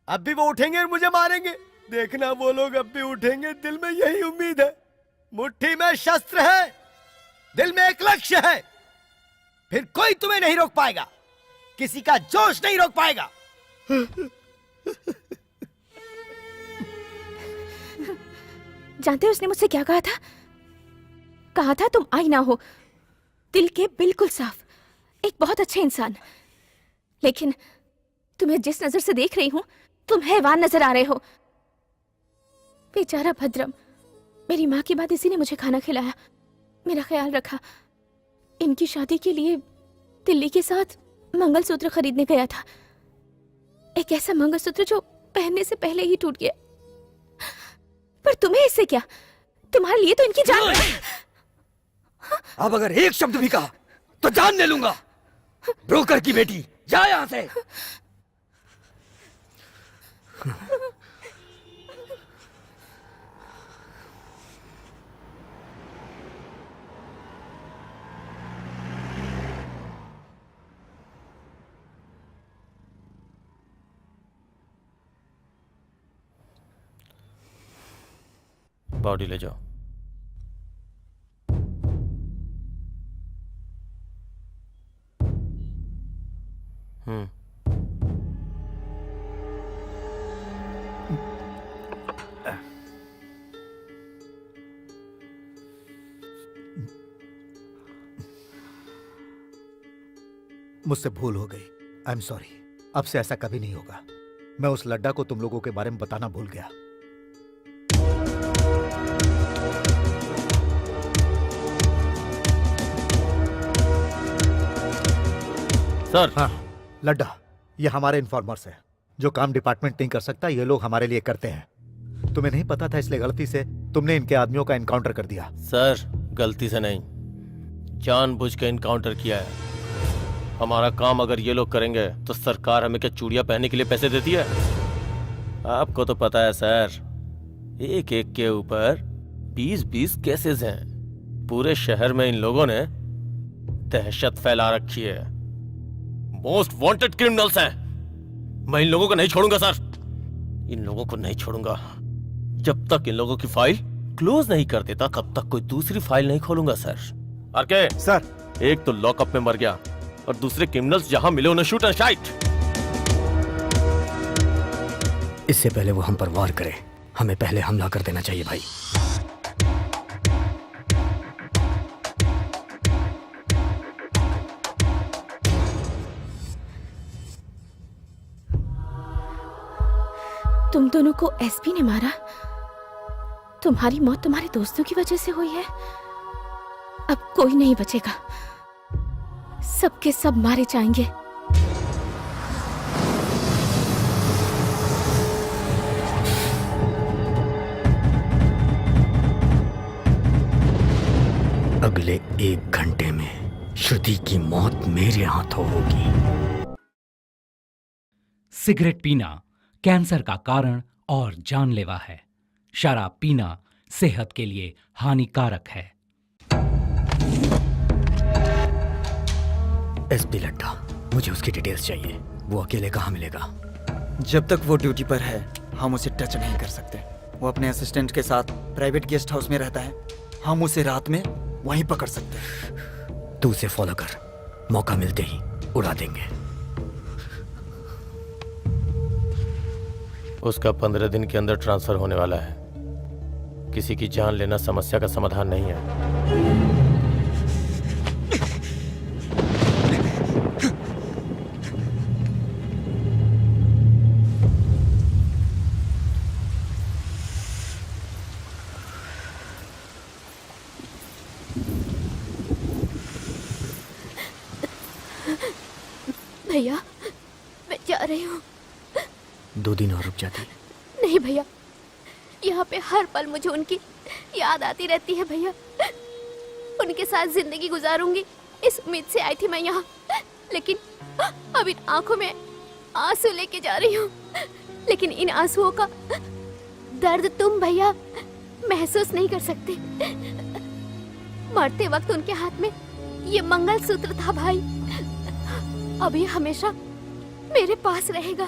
अब भी वो उठेंगे और मुझे मारेंगे। देखना वो लोग अब भी उठेंगे, दिल में यही उम्मीद है। मुट्ठी में शस्त्र है, दिल में एक लक्ष्य है। फिर कोई तुम्हें नहीं रोक पाएगा, किसी का जोश नहीं रोक पाएगा। जानते हो उसने मुझसे क्या कहा था? कहा था तुम आईना हो, दिल के बिल्कुल साफ, एक बहुत अच्छे इंसान। लेकिन तुम्हें जिस नजर से देख रही हूं तुम हैवान नजर आ रहे हो। बेचारा भद्रम, मेरी माँ की बात इसी ने मुझे खाना खिलाया, मेरा ख्याल रखा। इनकी शादी के लिए दिल्ली के साथ मंगलसूत्र खरीदने गया था, एक ऐसा मंगलसूत्र जो पहनने से पहले ही टूट गया। पर तुम्हें इससे क्या, तुम्हारे लिए तो इनकी जान। अब अगर एक शब्द भी कहा तो जान ले लूंगा। ब्रोकर की बेटी, जा यहां से। बॉडी ले जाओ। मुझसे भूल हो गई, आई एम सॉरी। अब से ऐसा कभी नहीं होगा। मैं उस लड्डा को तुम लोगों के बारे में बताना भूल गया। सर। हाँ लड्डा, ये हमारे इन्फॉर्मर्स हैं। जो काम डिपार्टमेंट नहीं कर सकता ये लोग हमारे लिए करते हैं। तुम्हें नहीं पता था इसलिए गलती से तुमने इनके आदमियों का इनकाउंटर कर दिया। सर गलती से नहीं, जानबूझ के इनकाउंटर किया है। हमारा काम अगर ये लोग करेंगे तो सरकार हमें क्या चूड़ियां पहनने के लिए पैसे देती है? आपको तो पता है सर, एक एक के ऊपर 20-20 केसेस हैं। पूरे शहर में इन लोगों ने दहशत फैला रखी है। मोस्ट वांटेड क्रिमिनल्स हैं। मैं इन लोगों को नहीं छोड़ूंगा सर, इन लोगों को नहीं छोड़ूंगा। जब तक इन लोगों की फाइल क्लोज नहीं कर देता तब तक कोई दूसरी फाइल नहीं खोलूंगा सर। आरके सर, एक तो लॉकअप में मर गया और दूसरे क्रिमिनल्स जहां मिले उन्हें शूट एंड शाइट। इससे पहले वो हम पर वार करे, हमें पहले हमला कर देना चाहिए भाई। तुम दोनों को एसपी ने मारा? तुम्हारी मौत तुम्हारे दोस्तों की वजह से हुई है? अब कोई नहीं बचेगा, सबके सब मारे जाएंगे। अगले 1 घंटे में श्रुति की मौत मेरे हाथों होगी। सिगरेट पीना कैंसर का कारण और जानलेवा है। शराब पीना सेहत के लिए हानिकारक है। एसपी लड्डा, मुझे उसकी डिटेल्स चाहिए। वो अकेले कहाँ मिलेगा? जब तक वो ड्यूटी पर है हम उसे टच नहीं कर सकते। वो अपने असिस्टेंट के साथ प्राइवेट गेस्ट हाउस में रहता है। हम उसे रात में वहीं पकड़ सकते हैं। तू उसे फॉलो कर, मौका मिलते ही उड़ा देंगे। उसका 15 दिन के अंदर ट्रांसफर होने वाला है। किसी की जान लेना समस्या का समाधान नहीं है। भैया मैं जा रही हूँ। 2 दिन और रुक जाती। नहीं भैया, यहाँ पे हर पल मुझे उनकी याद आती रहती है भैया। उनके साथ जिंदगी गुजारूंगी इस उम्मीद से आई थी मैं यहाँ, लेकिन अब इन आंखों में आंसू लेके जा रही हूँ। लेकिन इन आंसुओं का दर्द तुम भैया महसूस नहीं कर सकते। मरते वक्त उनके हाथ में ये मंगलसूत्र था भाई, अब ये हमेशा मेरे पास रहेगा।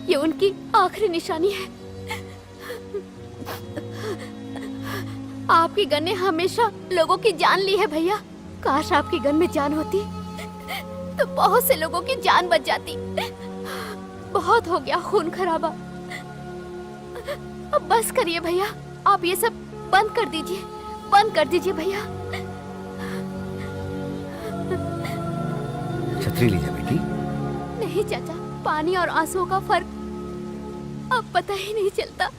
ये उनकी आखिरी निशानी है। आपकी गन ने हमेशा लोगों की जान ली है भैया। काश आपकी गन में जान होती तो बहुत से लोगों की जान बच जाती। बहुत हो गया खून खराबा, अब बस करिए भैया। आप ये सब बंद कर दीजिए, बंद कर दीजिए भैया। छतरी लीजिए बेटी। नहीं चाचा, पानी और आंसुओं का फर्क अब पता ही नहीं चलता।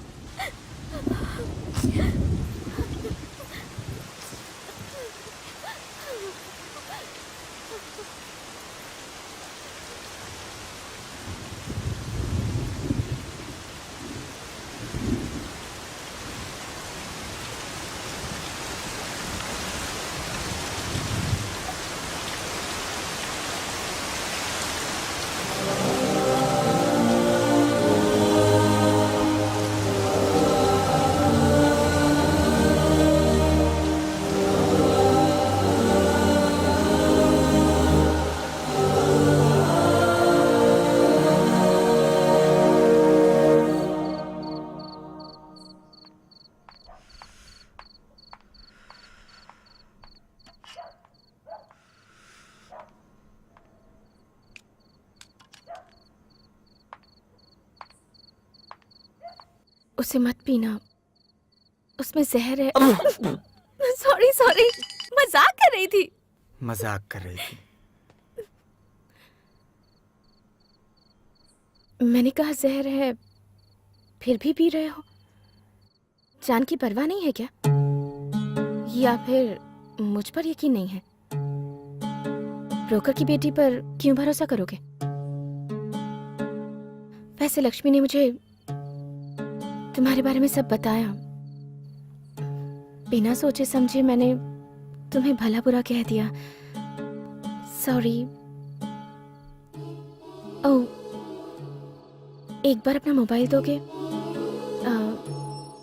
उसे मत पीना, उसमें जहर है। सॉरी सॉरी, मजाक कर रही थी। मजाक कर रही थी। मैंने कहा जहर है, फिर भी पी रहे हो। जान की परवाह नहीं है क्या? या फिर मुझ पर यकीन नहीं है? ब्रोकर की बेटी पर क्यों भरोसा करोगे? वैसे लक्ष्मी ने मुझे तुम्हारे बारे में सब बताया। बिना सोचे समझे मैंने तुम्हें भला बुरा कह दिया। सॉरी। ओह, एक बार अपना मोबाइल दोगे?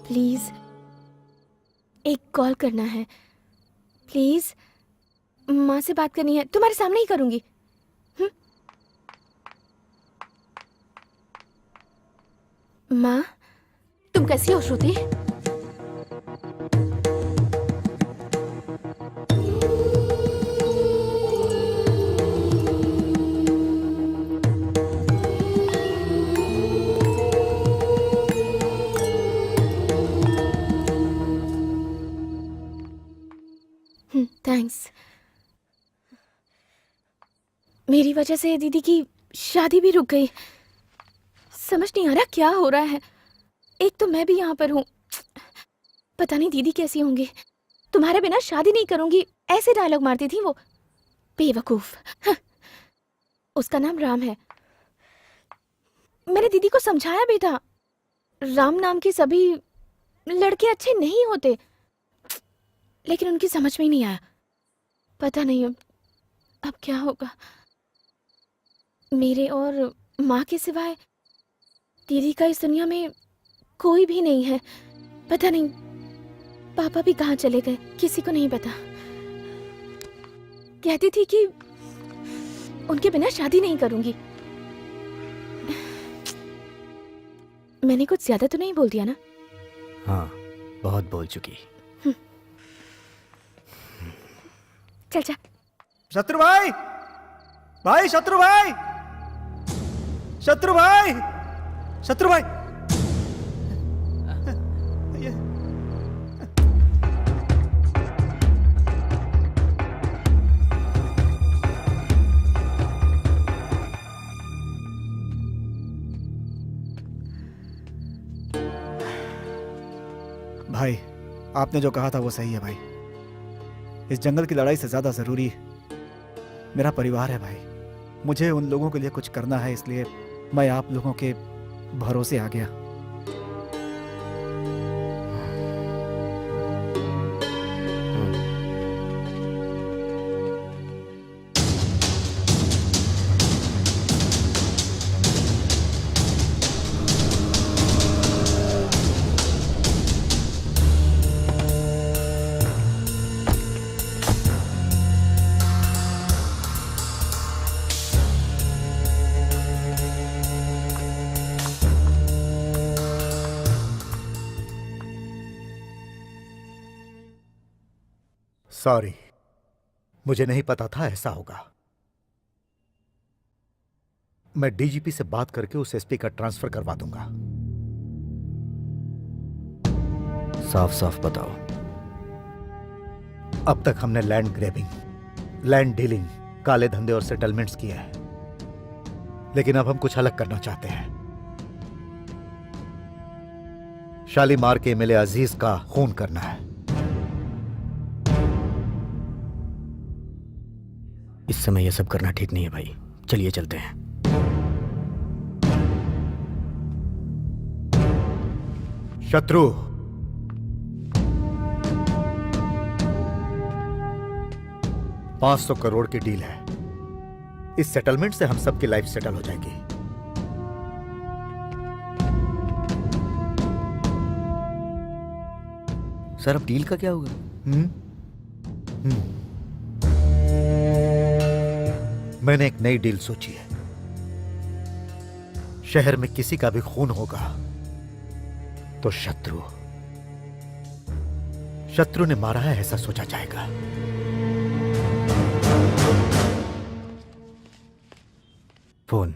प्लीज, एक कॉल करना है प्लीज। माँ से बात करनी है, तुम्हारे सामने ही करूंगी। माँ, तुम कैसी हो श्रुति? थैंक्स। मेरी वजह से दीदी की शादी भी रुक गई। समझ नहीं आ रहा क्या हो रहा है। एक तो मैं भी यहाँ पर हूँ, पता नहीं दीदी कैसी होंगी। तुम्हारे बिना शादी नहीं करूंगी, ऐसे डायलॉग मारती थी वो, बेवकूफ। उसका नाम राम है। मैंने दीदी को समझाया भी था, राम नाम के सभी लड़के अच्छे नहीं होते, लेकिन उनकी समझ में ही नहीं आया। पता नहीं अब क्या होगा। मेरे और माँ के सिवाय दीदी का इस दुनिया में कोई भी नहीं है। पता नहीं पापा भी कहाँ चले गए, किसी को नहीं पता। कहती थी कि उनके बिना शादी नहीं करूंगी। मैंने कुछ ज्यादा तो नहीं बोल दिया ना? हाँ, बहुत बोल चुकी। चल जा। शत्रु भाई, भाई शत्रु भाई, शत्रु भाई, शत्रु भाई। भाई, आपने जो कहा था वो सही है भाई। इस जंगल की लड़ाई से ज्यादा जरूरी मेरा परिवार है भाई। मुझे उन लोगों के लिए कुछ करना है, इसलिए मैं आप लोगों के भरोसे आ गया। सॉरी, मुझे नहीं पता था ऐसा होगा। मैं डीजीपी से बात करके उस एसपी का ट्रांसफर करवा दूंगा। साफ साफ बताओ। अब तक हमने लैंड ग्रैबिंग, लैंड डीलिंग, काले धंधे और सेटलमेंट्स किए हैं, लेकिन अब हम कुछ अलग करना चाहते हैं। शालीमार के एमएलए अजीज का खून करना है। इस समय यह सब करना ठीक नहीं है भाई। चलिए चलते हैं। शत्रु, $500 करोड़ की डील है। इस सेटलमेंट से हम सबकी लाइफ सेटल हो जाएगी। सर, अब डील का क्या होगा? मैंने एक नई डील सोची है। शहर में किसी का भी खून होगा तो शत्रु ने मारा है ऐसा सोचा जाएगा। फोन।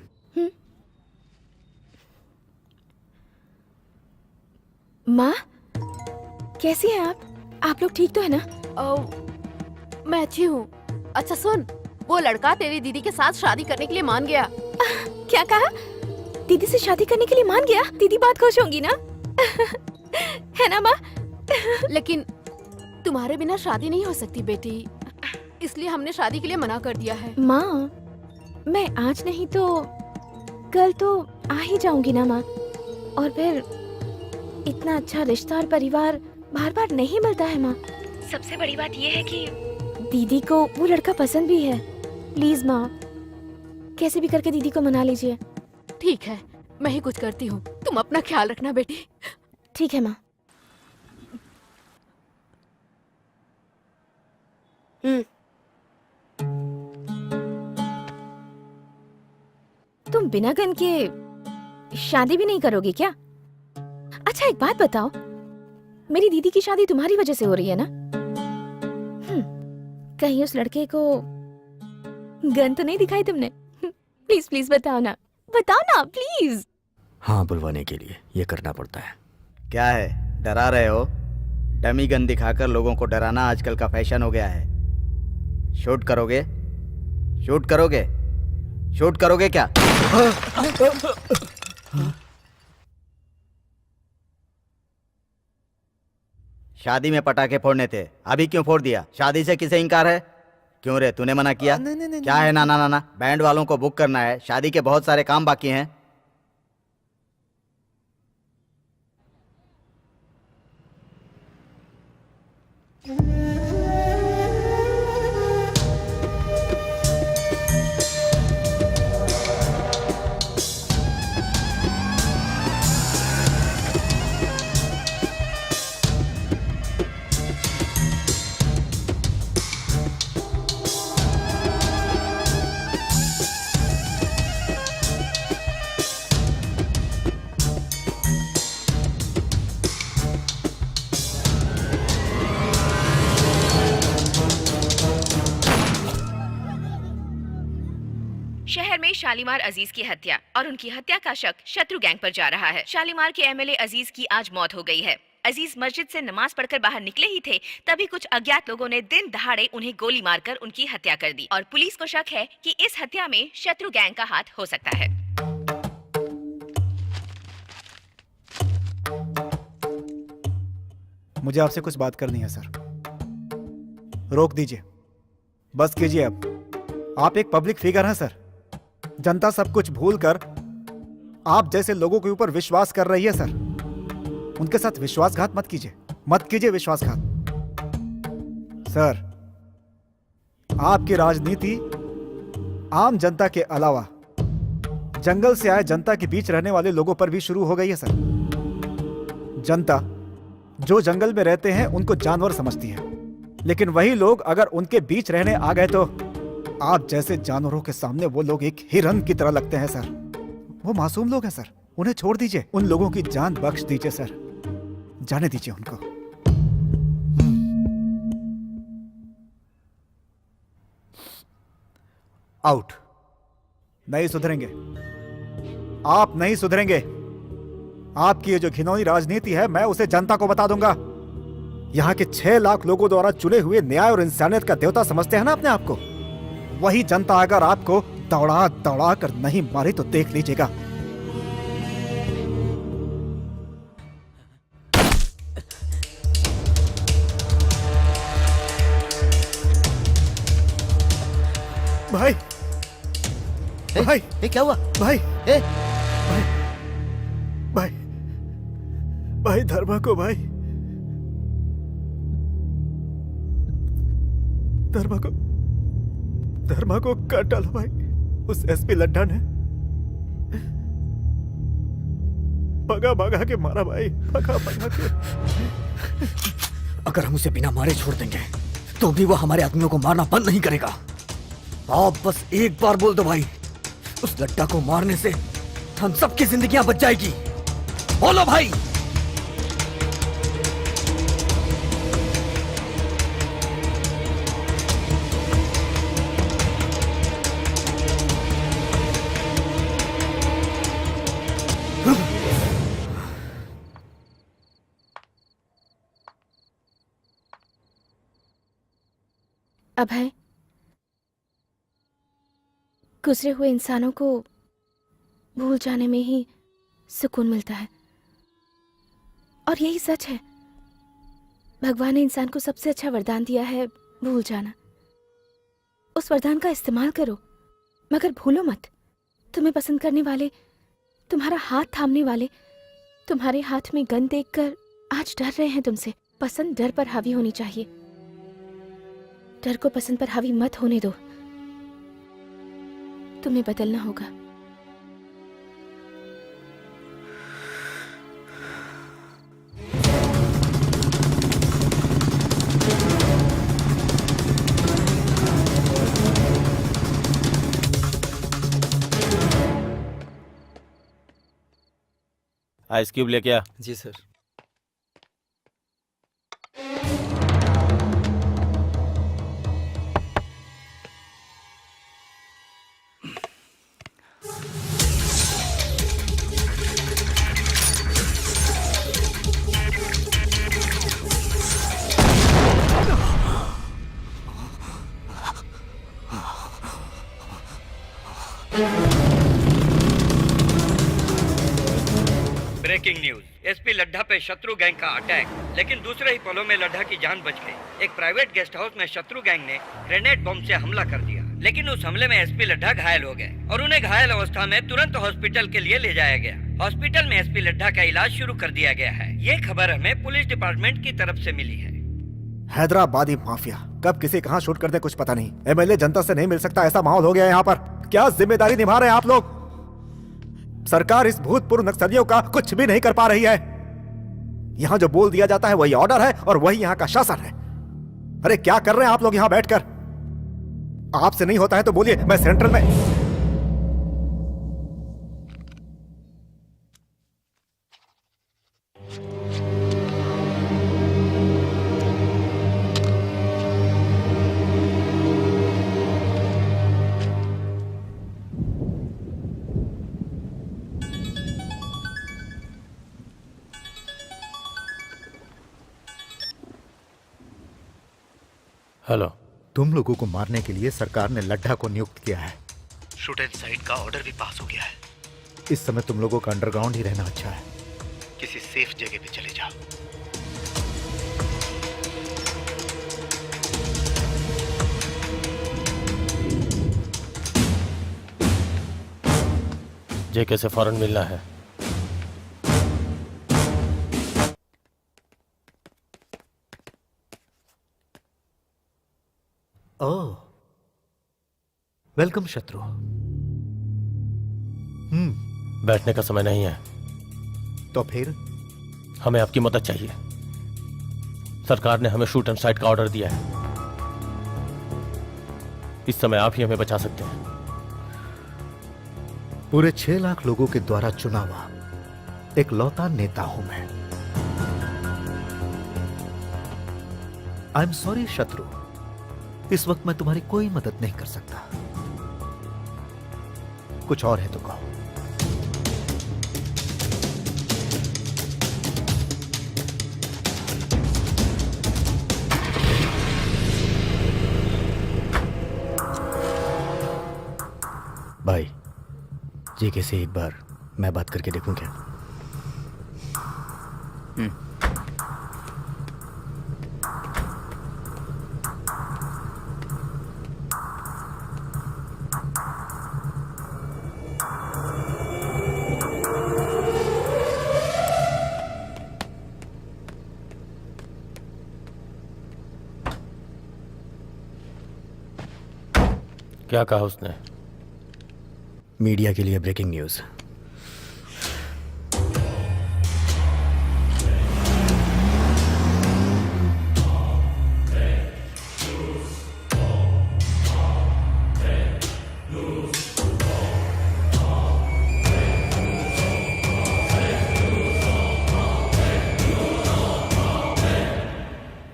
माँ, कैसी हैं आप? आप लोग ठीक तो है ना? मैं अच्छी हूँ। अच्छा सुन, वो लड़का तेरी दीदी के साथ शादी करने के लिए मान गया। क्या कहा? दीदी से शादी करने के लिए मान गया? दीदी बहुत खुश होंगी ना? है ना माँ? लेकिन तुम्हारे बिना शादी नहीं हो सकती बेटी, इसलिए हमने शादी के लिए मना कर दिया है। माँ, मैं आज नहीं तो कल तो आ ही जाऊंगी ना माँ। और फिर इतना अच्छा रिश्ता और परिवार बार बार नहीं मिलता है माँ। सबसे बड़ी बात ये है कि दीदी को वो लड़का पसंद भी है। प्लीज माँ, कैसे भी करके दीदी को मना लीजिए। ठीक है, मैं ही कुछ करती हूँ। तुम अपना ख्याल रखना बेटी। ठीक है माँ। तुम बिना गन के शादी भी नहीं करोगी क्या? अच्छा एक बात बताओ, मेरी दीदी की शादी तुम्हारी वजह से हो रही है ना? कहीं उस लड़के को गन तो नहीं दिखाई तुमने? प्लीज प्लीज बताओ ना, बताओ ना प्लीज। हाँ, बुलवाने के लिए ये करना पड़ता है। क्या है, डरा रहे हो? डमी गन दिखाकर लोगों को डराना आजकल का फैशन हो गया है। शूट करोगे? शूट करोगे? शूट करोगे क्या? शादी में पटाखे फोड़ने थे, अभी क्यों फोड़ दिया? शादी से किसे इनकार है? क्यों रे, तूने मना किया? क्या है ना ना ना ना, बैंड वालों को बुक करना है, शादी के बहुत सारे काम बाकी हैं। शालीमार अजीज की हत्या और उनकी हत्या का शक शत्रु गैंग पर जा रहा है। शालीमार के एमएलए अजीज की आज मौत हो गई है। अजीज मस्जिद से नमाज पढ़कर बाहर निकले ही थे, तभी कुछ अज्ञात लोगों ने दिन दहाड़े उन्हें गोली मारकर उनकी हत्या कर दी और पुलिस को शक है कि इस हत्या में शत्रु गैंग का हाथ हो सकता है। मुझे आपसे कुछ बात करनी है सर। रोक दीजिए, बस कीजिए। अब आप एक पब्लिक फिगर हैं सर। जनता सब कुछ भूलकर आप जैसे लोगों के ऊपर विश्वास कर रही है सर। उनके साथ विश्वासघात मत कीजिए, मत कीजिए विश्वासघात। सर, आपकी राजनीति आम जनता के अलावा जंगल से आए जनता के बीच रहने वाले लोगों पर भी शुरू हो गई है सर। जनता जो जंगल में रहते हैं उनको जानवर समझती है, लेकिन वही लोग अगर उनके बीच रहने आ गए तो आप जैसे जानवरों के सामने वो लोग एक हिरन की तरह लगते हैं सर। वो मासूम लोग हैं सर, उन्हें छोड़ दीजिए। उन लोगों की जान बख्श दीजिए सर, जाने दीजिए उनको। आउट। नहीं सुधरेंगे, आप नहीं सुधरेंगे। आपकी ये जो घिनौनी राजनीति है, मैं उसे जनता को बता दूंगा। यहां के 6 लाख लोगों द्वारा चुने हुए न्याय और इंसानियत का देवता समझते हैं ना अपने आप को, वही जनता अगर आपको दौड़ा दौड़ा कर नहीं मारी तो देख लीजिएगा। भाई, भाई, ये क्या हुआ? भाई, भाई, भाई, भाई धर्मा को, भाई धर्मा को काट डाला भाई उस एसपी लड्ढा ने। भगा भगा के मारा भाई, भगा भगा के। अगर हम उसे बिना मारे छोड़ देंगे तो भी वो हमारे आदमियों को मारना बंद नहीं करेगा। आप बस एक बार बोल दो भाई, उस लड्ढा को मारने से हम सबकी जिंदगियां बच जाएगी। बोलो भाई। अभय, गुजरे हुए इंसानों को भूल जाने में ही सुकून मिलता है, और यही सच है। भगवान ने इंसान को सबसे अच्छा वरदान दिया है, भूल जाना। उस वरदान का इस्तेमाल करो, मगर भूलो मत। तुम्हें पसंद करने वाले, तुम्हारा हाथ थामने वाले, तुम्हारे हाथ में गन देखकर आज डर रहे हैं तुमसे। पसंद डर पर हावी होनी चाहिए, डर को पसंद पर हावी मत होने दो। तुम्हें बदलना होगा। आइस क्यूब लेके आ। जी sir. Breaking news, SP Laddha पे शत्रु गैंग का अटैक, लेकिन दूसरे ही पलों में लड्ढा की जान बच गई। एक प्राइवेट गेस्ट हाउस में शत्रु गैंग ने ग्रेनेड बम से हमला कर दिया, लेकिन उस हमले में एसपी लड्ढा घायल हो गए और उन्हें घायल अवस्था में तुरंत हॉस्पिटल के लिए ले जाया गया। हॉस्पिटल में एसपी लड्ढा का इलाज शुरू कर दिया गया है। ये खबर हमें पुलिस डिपार्टमेंट की तरफ से मिली है। हैदराबादी माफिया कब किसे कहां शूट कर दे कुछ पता नहीं। एमएलए जनता से नहीं मिल सकता, ऐसा माहौल हो गया है यहाँ पर। क्या जिम्मेदारी निभा रहे हैं आप लोग? सरकार इस भूतपूर्व नक्सलियों का कुछ भी नहीं कर पा रही है। यहां जो बोल दिया जाता है वही ऑर्डर है और वही यहां का शासन है। अरे क्या कर रहे हैं आप लोग यहां बैठकर? आपसे नहीं होता है तो बोलिए, मैं सेंट्रल में। हेलो। तुम लोगों को मारने के लिए सरकार ने लड्ढा को नियुक्त किया है। शूट एंड साइड का ऑर्डर भी पास हो गया है। इस समय तुम लोगों का अंडरग्राउंड ही रहना अच्छा है। किसी सेफ जगह पे चले जाओ। जेके से फौरन मिलना है। ओह, वेलकम शत्रु। बैठने का समय नहीं है। तो फिर हमें आपकी मदद चाहिए। सरकार ने हमें शूट एंड साइड का ऑर्डर दिया है। इस समय आप ही हमें बचा सकते हैं। पूरे 6 लाख लोगों के द्वारा चुना हुआ एक लौता नेता हूं मैं। आई एम सॉरी शत्रु, इस वक्त मैं तुम्हारी कोई मदद नहीं कर सकता। कुछ और है तो कहो। भाई, जेके से एक बार मैं बात करके देखूं क्या? क्या कहा उसने? मीडिया के लिए ब्रेकिंग न्यूज़।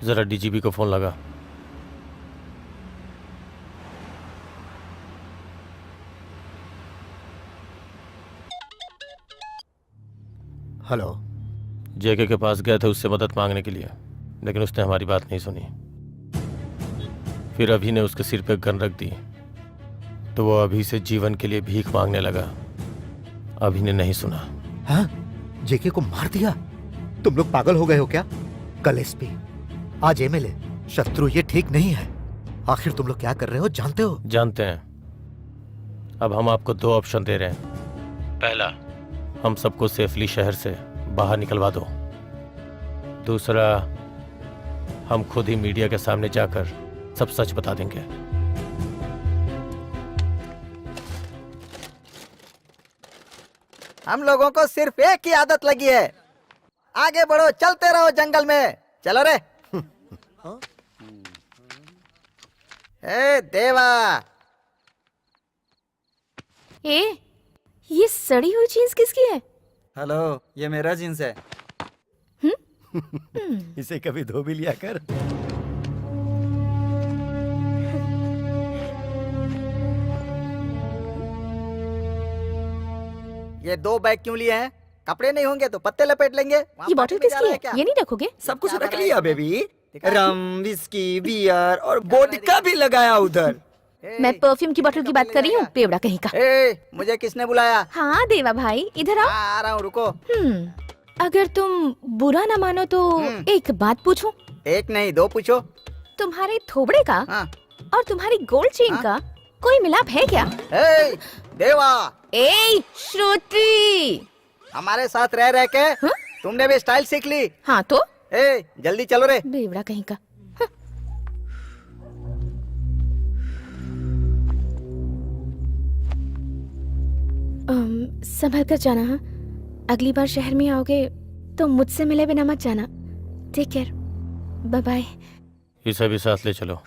जरा डीजीपी को फोन लगा। हेलो। जेके के पास गए थे उससे मदद मांगने के लिए, लेकिन उसने हमारी बात नहीं सुनी। फिर अभी ने उसके सिर पे गन रख दी तो वो अभी से जीवन के लिए भीख मांगने लगा। अभी ने नहीं सुना। हाँ? जेके को मार दिया? तुम लोग पागल हो गए हो क्या? कल एसपी, आज एमएलए। शत्रु, ये ठीक नहीं है। आखिर तुम लोग क्या कर रहे हो जानते हो? जानते हैं। अब हम आपको 2 ऑप्शन दे रहे हैं। पहला, हम सबको सेफली शहर से बाहर निकलवा दो। दूसरा, हम खुद ही मीडिया के सामने जाकर सब सच बता देंगे। हम लोगों को सिर्फ एक ही आदत लगी है, आगे बढ़ो, चलते रहो जंगल में। चलो रे। ए देवा, ये सड़ी हुई जीन्स किसकी है? हेलो, ये मेरा जींस है। इसे कभी धो भी लिया कर। ये 2 बैग क्यों लिए हैं? कपड़े नहीं होंगे तो पत्ते लपेट लेंगे। ये बॉटल किसकी है? ये नहीं रखोगे? सब कुछ रख लिया बेबी। रम, विस्की, बियर और वोडका भी लगाया उधर। मैं परफ्यूम की बोतल की बात कर रही हूँ, पेवड़ा कहीं का। मुझे किसने बुलाया? हाँ देवा भाई, इधर आओ। आ रहा हूँ, रुको। अगर तुम बुरा ना मानो तो एक बात पूछूं? एक नहीं 2 पूछो। तुम्हारे थोबड़े का और तुम्हारी गोल्ड चेन का कोई मिलाप है क्या? देवा। श्रुति, हमारे साथ रह रह के तुमने भी स्टाइल सीख ली। हाँ तो जल्दी चलो रे। बेवड़ा कहीं का। संभल कर जाना। हाँ, अगली बार शहर में आओगे तो मुझसे मिले बिना मत जाना। Take care, bye bye. इसे भी साथ ले चलो।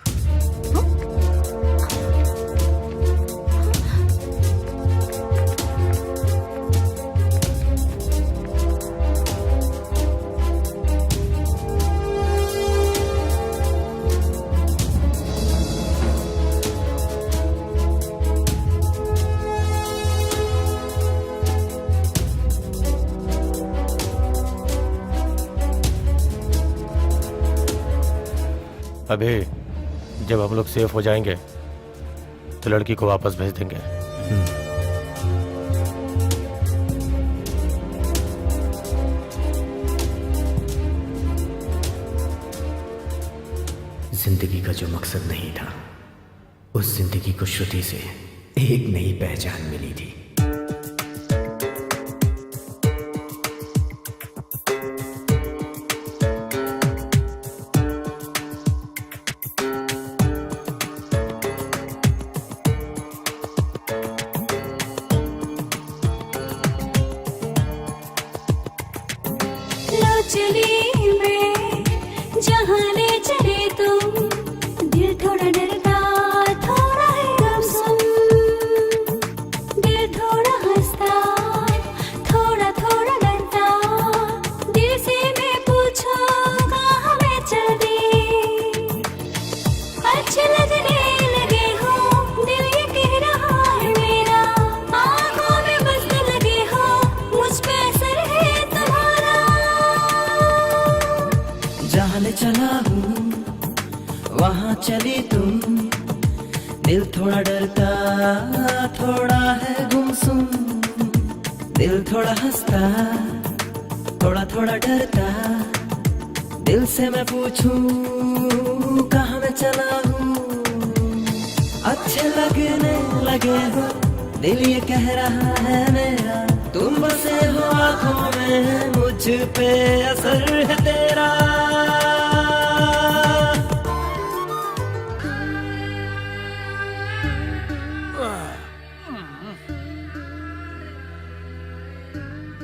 अभी जब हम लोग सेफ हो जाएंगे तो लड़की को वापस भेज देंगे। जिंदगी का जो मकसद नहीं था, उस जिंदगी को श्रुति से एक नई पहचान मिली थी।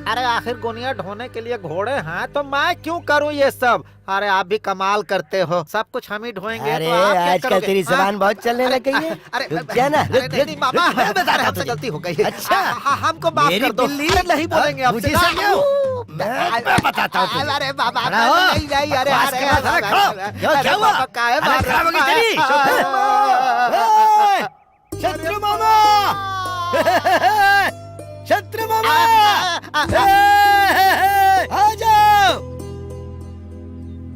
अरे आखिर गुनिया ढोने के लिए घोड़े हैं तो मैं क्यों करूं ये सब? अरे आप भी कमाल करते हो, सब कुछ हम ही ढोएंगे। अरे तो आप क्या आजकल करोगे? तेरी जबान बहुत चलने लग गई है। अरे रुक जा ना, रुक, नहीं, रुक, मामा, रुक, मैं बताता हूँ हमसे तुझे। गलती हो गई है। अच्छा, हमको माफ मेरी कर दो। बिल्ली? अरे नहीं बोलेंगे आपसे। मुझे समझो, मैं बताता हूँ तुझे। अरे बाबा, खड़ा हो। नहीं नहीं, अरे बस अरे कर, खड़ा, खड़ा। क्या हुआ? बाबा, काहे मार खराब हो गई रहे तेरी? हैं? शत्रु मामा, शत्रु मामा, आ जाओ,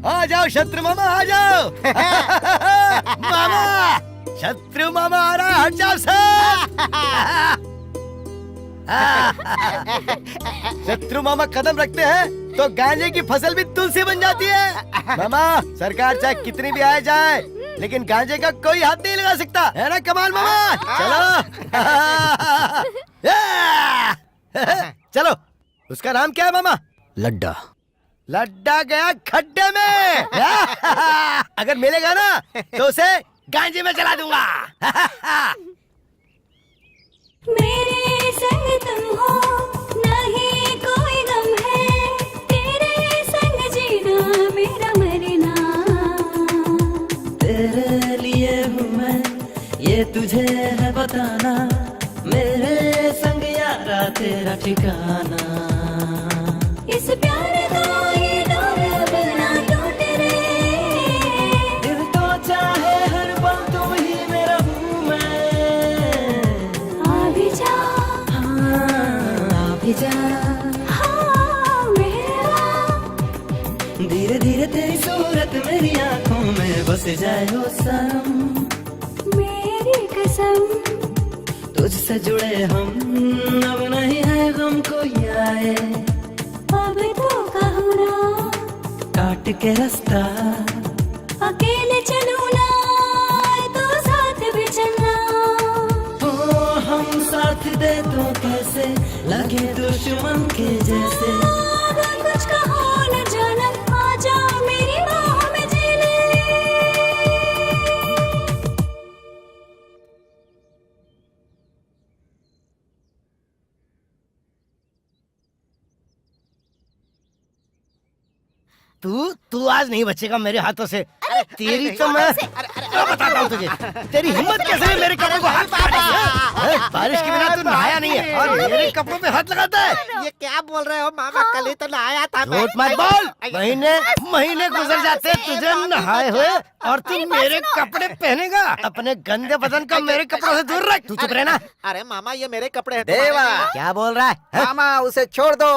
आ जाओ शत्रु मामा, आ जाओ। मामा, शत्रु मामा आ रहा है, हट जाओ सब। शत्रु मामा कदम रखते हैं तो गांजे की फसल भी तुलसी बन जाती है। मामा, सरकार चाहे कितनी भी आ जाए लेकिन गांजे का कोई हाथ नहीं लगा सकता, है ना कमाल मामा? चलो। चलो, उसका नाम क्या है मामा? लड्डा। लड्डा गया खड्डे में। अगर मिलेगा ना तो उसे गांजे में चला दूंगा। मेरे संग तुम हो, नहीं कोई गम है, तेरे संग जीना मेरा मरना। तेरे लिए हूँ मैं, ये तुझे है बताना, मेरे संग यारा तेरा ठिकाना। इस प्यार को ये डोर अब ना टूट रे, दिल तो चाहे हर पल तुम ही मेरा हूँ मैं। आ भी जा, हाँ आ भी जा, हाँ मेरा। धीरे धीरे तेरी सूरत मेरी आंखों में बस जाए हो सनम। मेरी कसम, तुझसे जुड़े हम, अब नहीं है गम कोई आए। अब तो कहूँ ना, काट के रास्ता, अकेले चलूँ ना, तो साथ भी चलना। ओ हम साथ दे तो कैसे लगे दुश्मन के जैसे। अगर कुछ कहो न जानम, आ जाओ मेरी बाहों में जी ले। तू आज नहीं बचेगा मेरे हाथों से। तेरी तो मैं बताता हूँ तुझे। तेरी हिम्मत कैसे है मेरे कपड़ों को हाथ लगाती है? बारिश के बिना तू नहाया नहीं है और मेरे कपड़ों पे हाथ लगाता है। ये क्या बोल रहे हो मामा? कल ही तो नहाया था मैं। झूठ मत बोल। महीने महीने गुजर जाते तुझे नहाए हुए और तू मेरे कपड़े पहनेगा। अपने गंदे बदन को मेरे कपड़ों से दूर रख। तू चुप रहना। अरे मामा, ये मेरे कपड़े हैं। देवा, क्या बोल रहा है? मामा उसे छोड़ दो,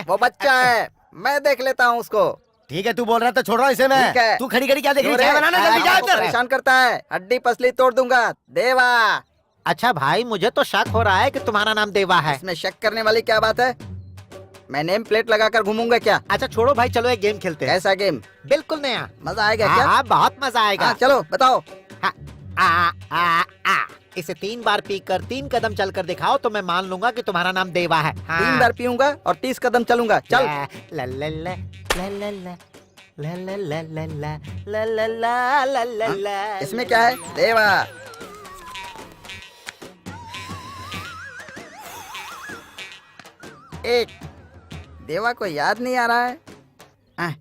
वो बच्चा है, मैं देख लेता हूँ उसको। ठीक है, तू बोल रहा है तो छोड़ रहा हूं इसे मैं। ठीक है। तू खड़ी खड़ी क्या देख रही है? क्यों चाय रे? बनाना जल्दी जा आपको इधर। परेशान करता है, हड्डी पसली तोड़ दूंगा। देवा। अच्छा भाई, मुझे तो शक हो रहा है कि तुम्हारा नाम देवा है। इसमें शक करने वाली क्या बात है? मैं नेम प्लेट लगाकर घूमूंगा क्या? अच्छा छोड़ो भाई, चलो एक गेम खेलते हैं। कैसा गेम? बिल्कुल नया। मजा आएगा क्या? हाँ, बहुत मजा आएगा। हाँ, चलो बताओ। इसे 3 बार पीकर 3 कदम चलकर दिखाओ तो मैं मान लूंगा कि तुम्हारा नाम देवा है। 3 बार पीऊंगा और 30 कदम चलूंगा। चल। ला ला ला ला ला ला ला ला ला ला ला ला ला ला ला ला ला। इसमें क्या है? देवा। एक। देवा को याद नहीं आ रहा है।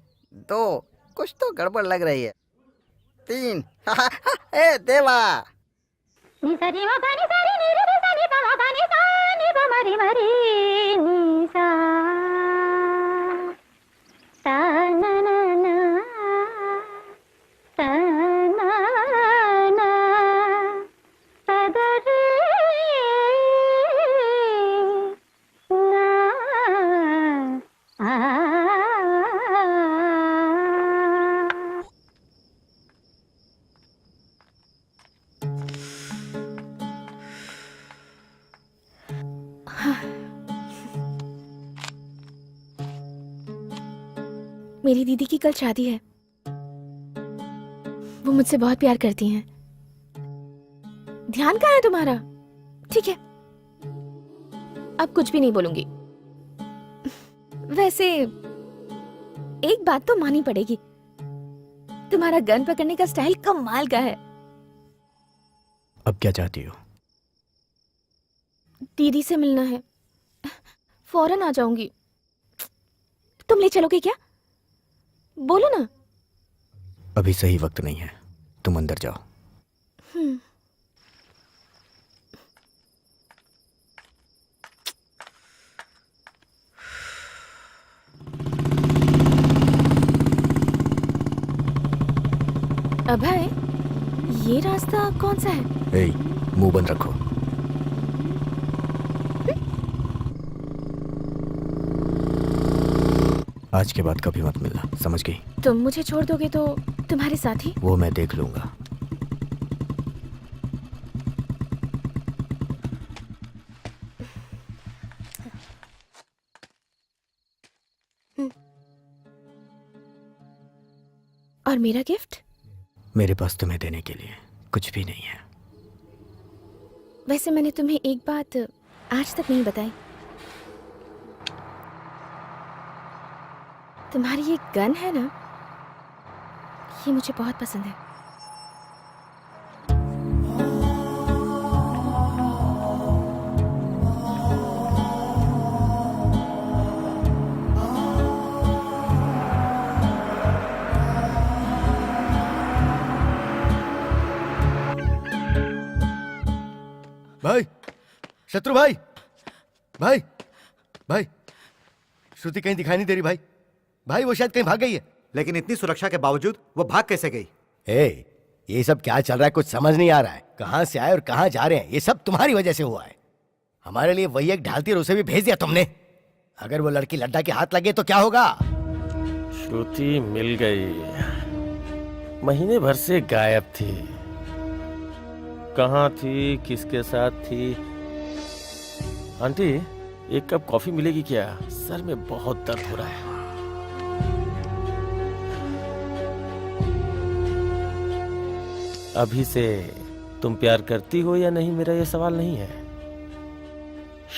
2, कुछ तो गड़बड़ लग रही है। 3, ए देवा। मेरी दीदी की कल शादी है। वो मुझसे बहुत प्यार करती हैं। ध्यान कहाँ है तुम्हारा? ठीक है, अब कुछ भी नहीं बोलूंगी। वैसे एक बात तो माननी पड़ेगी, तुम्हारा गन पकड़ने का स्टाइल कमाल का है। अब क्या चाहती हो? दीदी से मिलना है, फौरन आ जाऊंगी। तुम ले चलोगे क्या? बोलो ना। अभी सही वक्त नहीं है, तुम अंदर जाओ। अभय, ये रास्ता कौन सा है? ए, मुंह बंद रखो। आज के बाद कभी मत मिलना, समझ गई? तुम मुझे छोड़ दोगे तो तुम्हारे साथी? वो मैं देख लूंगा। और मेरा गिफ्ट? मेरे पास तुम्हें देने के लिए कुछ भी नहीं है। वैसे मैंने तुम्हें एक बात आज तक नहीं बताई। तुम्हारी ये गन है ना, ये मुझे बहुत पसंद है। भाई, शत्रु भाई, भाई, भाई, श्रुति कहीं दिखाई नहीं दे रही भाई। भाई वो शायद कहीं भाग गई है। लेकिन इतनी सुरक्षा के बावजूद वो भाग कैसे गई? ये सब क्या चल रहा है, कुछ समझ नहीं आ रहा है। कहां से आए और कहां जा रहे हैं, ये सब तुम्हारी वजह से हुआ है। हमारे लिए वही एक ढालती और उसे भी भेज दिया तुमने। अगर वो लड़की लड्डा के हाथ लगे तो क्या होगा? श्रुति मिल गई, महीने भर से गायब थी। कहाँ थी, किसके साथ थी? आंटी, एक कप कॉफी मिलेगी क्या? सर में बहुत दर्द हो रहा है। अभी से तुम प्यार करती हो या नहीं, मेरा ये सवाल नहीं है।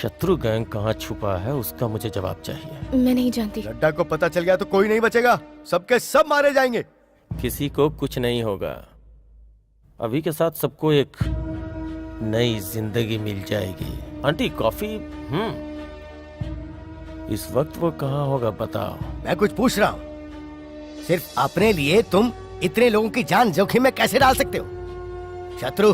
शत्रु गैंग कहाँ छुपा है, उसका मुझे जवाब चाहिए। मैं नहीं जानती। लड्डा को पता चल गया तो कोई नहीं बचेगा, सबके सब मारे जाएंगे। किसी को कुछ नहीं होगा। अभी के साथ सबको एक नई जिंदगी मिल जाएगी। Aunty, coffee? इस वक्त वो कहाँ होगा बताओ। मैं कुछ पूछ रहा हूँ। सिर्फ अपने लिए तुम इतने लोगों की जान जोखिम में कैसे डाल सकते हो? शत्रु,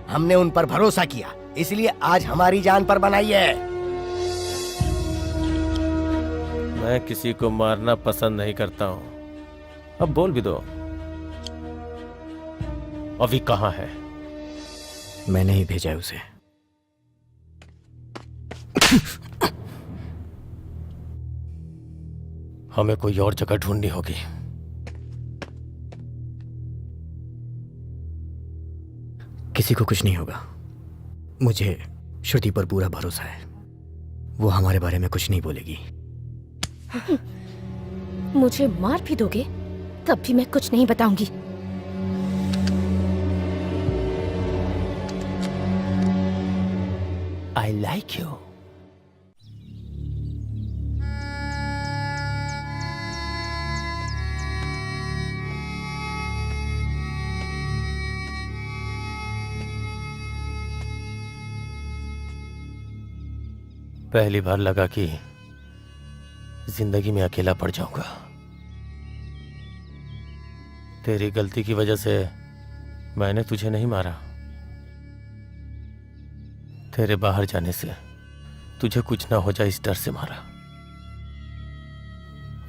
हमने उन पर भरोसा किया, इसलिए आज हमारी जान पर बनाई है। मैं किसी को मारना पसंद नहीं करता हूँ। अब बोल भी दो, अभी कहाँ है? मैंने ही भेजा है उसे। हमें कोई और जगह ढूंढनी होगी। किसी को कुछ नहीं होगा। मुझे श्रुति पर पूरा भरोसा है। वो हमारे बारे में कुछ नहीं बोलेगी। मुझे मार भी दोगे तब भी मैं कुछ नहीं बताऊंगी। I like you. पहली बार लगा कि जिंदगी में अकेला पड़ जाऊंगा। तेरी गलती की वजह से मैंने तुझे नहीं मारा। तेरे बाहर जाने से तुझे कुछ ना हो जाए इस डर से मारा।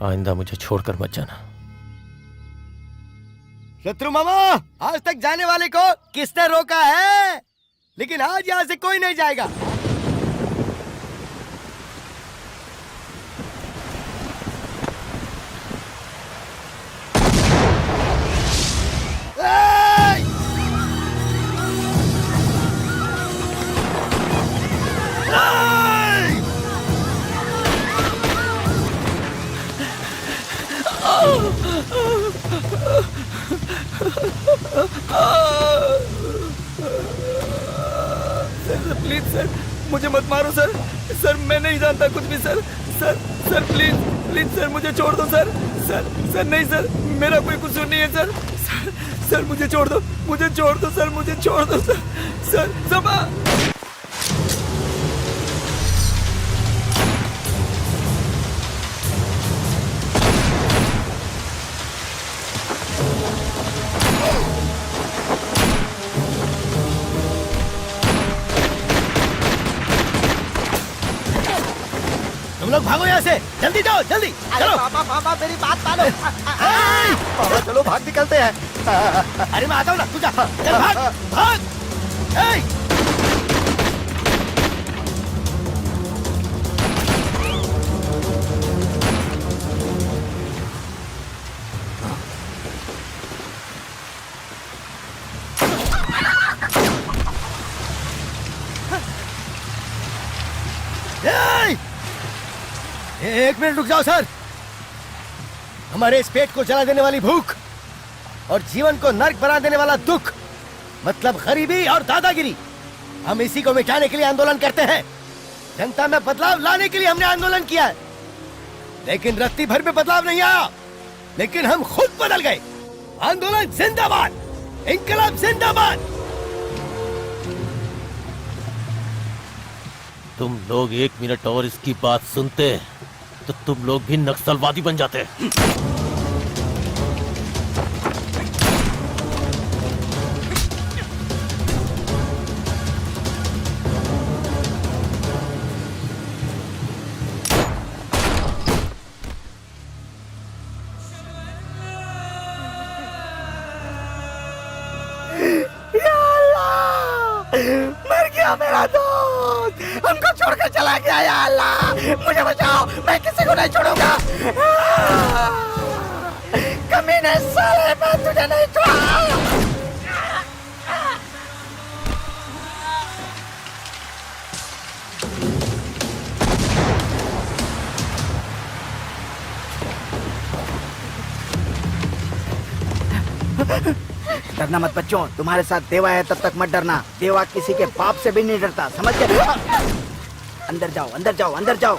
आइंदा मुझे छोड़कर मत जाना। शत्रु मामा, आज तक जाने वाले को किसने रोका है? लेकिन आज यहाँ से कोई नहीं जाएगा। प्लीज सर, मुझे मत मारो सर। सर मैं नहीं जानता कुछ भी sir. Sir sir please please sir, मुझे छोड़ दो सर। सर सर नहीं सर, मेरा कोई कसूर नहीं है सर। सर सर मुझे छोड़ दो, मुझे छोड़ दो सर, मुझे छोड़ दो सर। सर समा लोग भागो यहाँ से, जल्दी जाओ, जल्दी चलो। पापा पापा मेरी बात मानो। पापा चलो भाग निकलते हैं। अरे मैं आता हूँ ना, तू जा, चल भाग भाग। एक मिनट रुक जाओ सर। हमारे इस पेट को जला देने वाली भूख और जीवन को नर्क बना देने वाला दुख, मतलब गरीबी और दादागिरी, हम इसी को मिटाने के लिए आंदोलन करते हैं। जनता में बदलाव लाने के लिए हमने आंदोलन किया है, लेकिन रत्ती भर में बदलाव नहीं आया। लेकिन हम खुद बदल गए। आंदोलन जिंदाबाद, इंकलाब जिंदाबाद। तुम लोग 1 मिनट और इसकी बात सुनते तो तुम लोग भी नक्सलवादी बन जाते। मर गया मेरा दोस्त, हमको छोड़कर चला गया। या अल्लाह मुझे बचाओ, मैं किसी को नहीं छोड़ूंगा। कमीने साले, मैं तुझे नहीं छोड़ा। डरना मत बच्चों, तुम्हारे साथ देवा है तब तक मत डरना। देवा किसी के बाप से भी नहीं डरता, समझ गए? अंदर जाओ, अंदर जाओ, अंदर जाओ।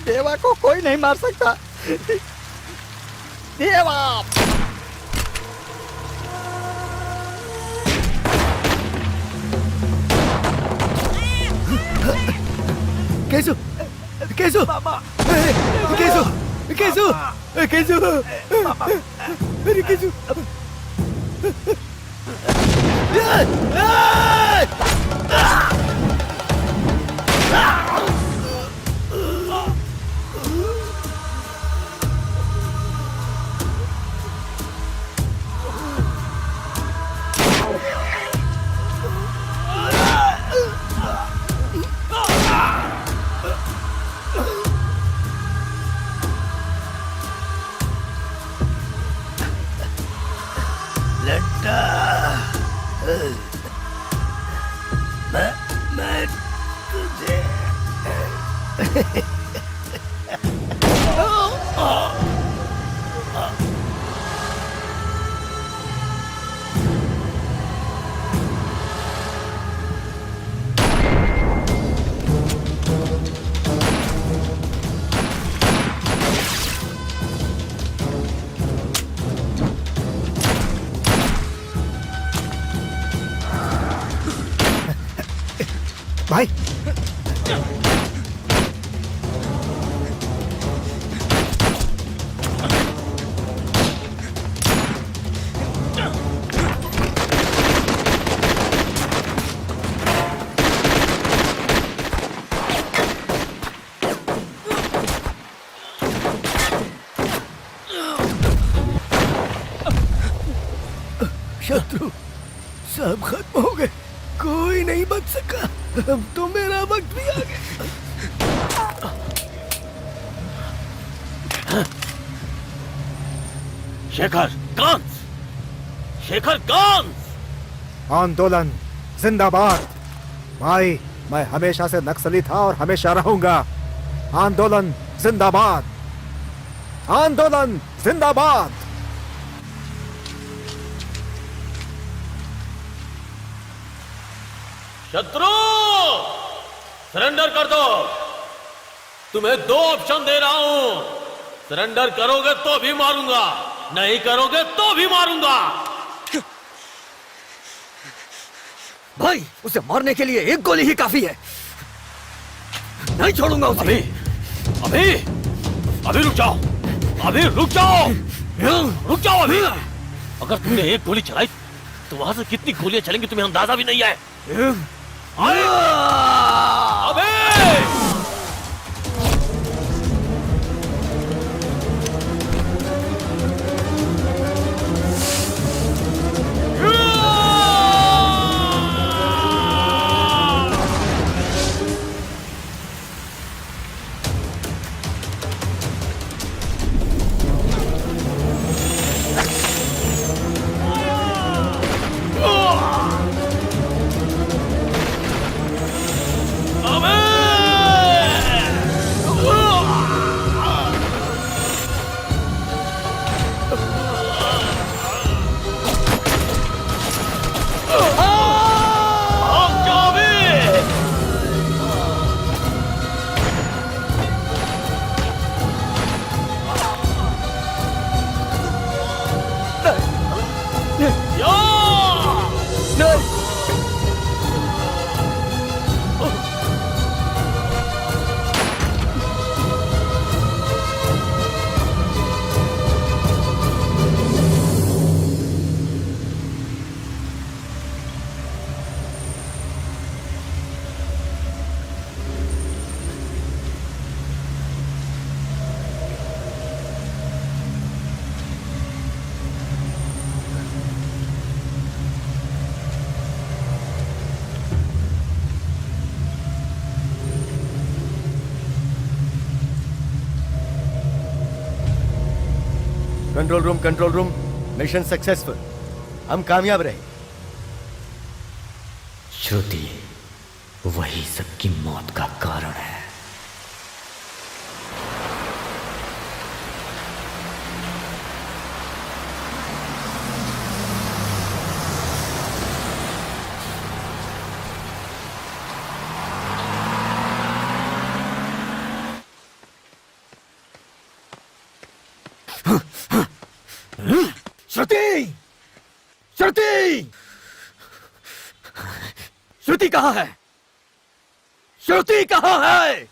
देवा को कोई नहीं मार सकता। देवा केसु, केसु, केसु, केसु, केसु, अरे केसु। शत्रु सब खत्म हो गए, कोई नहीं बच सका। अब तो मेरा वक्त भी आ गया। शेखर गांस, शेखर गांस। आंदोलन जिंदाबाद। भाई, मैं हमेशा से नक्सली था और हमेशा रहूंगा। आंदोलन जिंदाबाद, आंदोलन जिंदाबाद। शत्रु सरेंडर कर दो। तुम्हें 2 ऑप्शन दे रहा हूं, सरेंडर करोगे तो भी मारूंगा, नहीं करोगे तो भी मारूंगा। भाई, उसे मारने के लिए एक गोली ही काफी है, नहीं छोड़ूंगा उसे। अभी अभी रुक जाओ, अभी रुक जाओ, रुक जाओ अभी। अगर तुमने एक गोली चलाई तो वहां से कितनी गोलियां चलेंगी तुम्हें अंदाजा भी नहीं है। अबे कंट्रोल रूम, मिशन सक्सेसफुल। हम कामयाब रहे। श्रुति वही सबकी मौत का कारण है। श्रुति! श्रुति! श्रुति कहाँ है? श्रुति कहाँ है?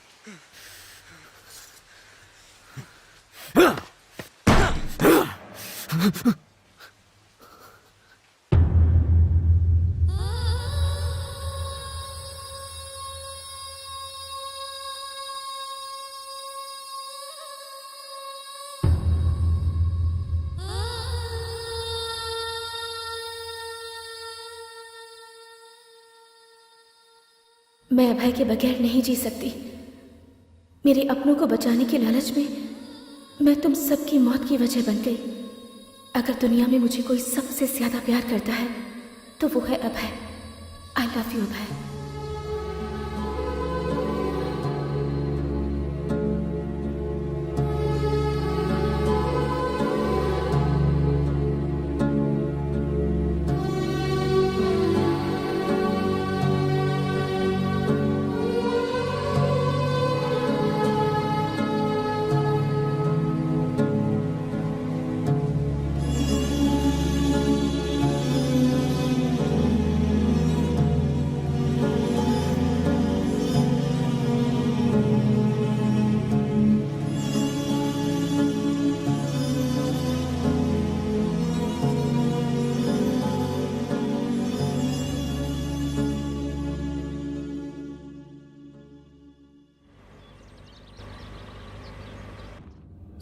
मैं अभय के बगैर नहीं जी सकती। मेरे अपनों को बचाने के लालच में मैं तुम सबकी मौत की वजह बन गई। अगर दुनिया में मुझे कोई सबसे ज्यादा प्यार करता है तो वो है Abhay. I love you Abhay.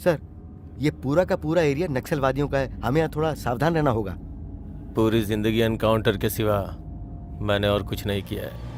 Sir, ये पूरा का पूरा एरिया नक्सलवादियों का है, हमें यहाँ थोड़ा सावधान रहना होगा। पूरी जिंदगी एनकाउंटर के सिवा मैंने और कुछ नहीं किया है।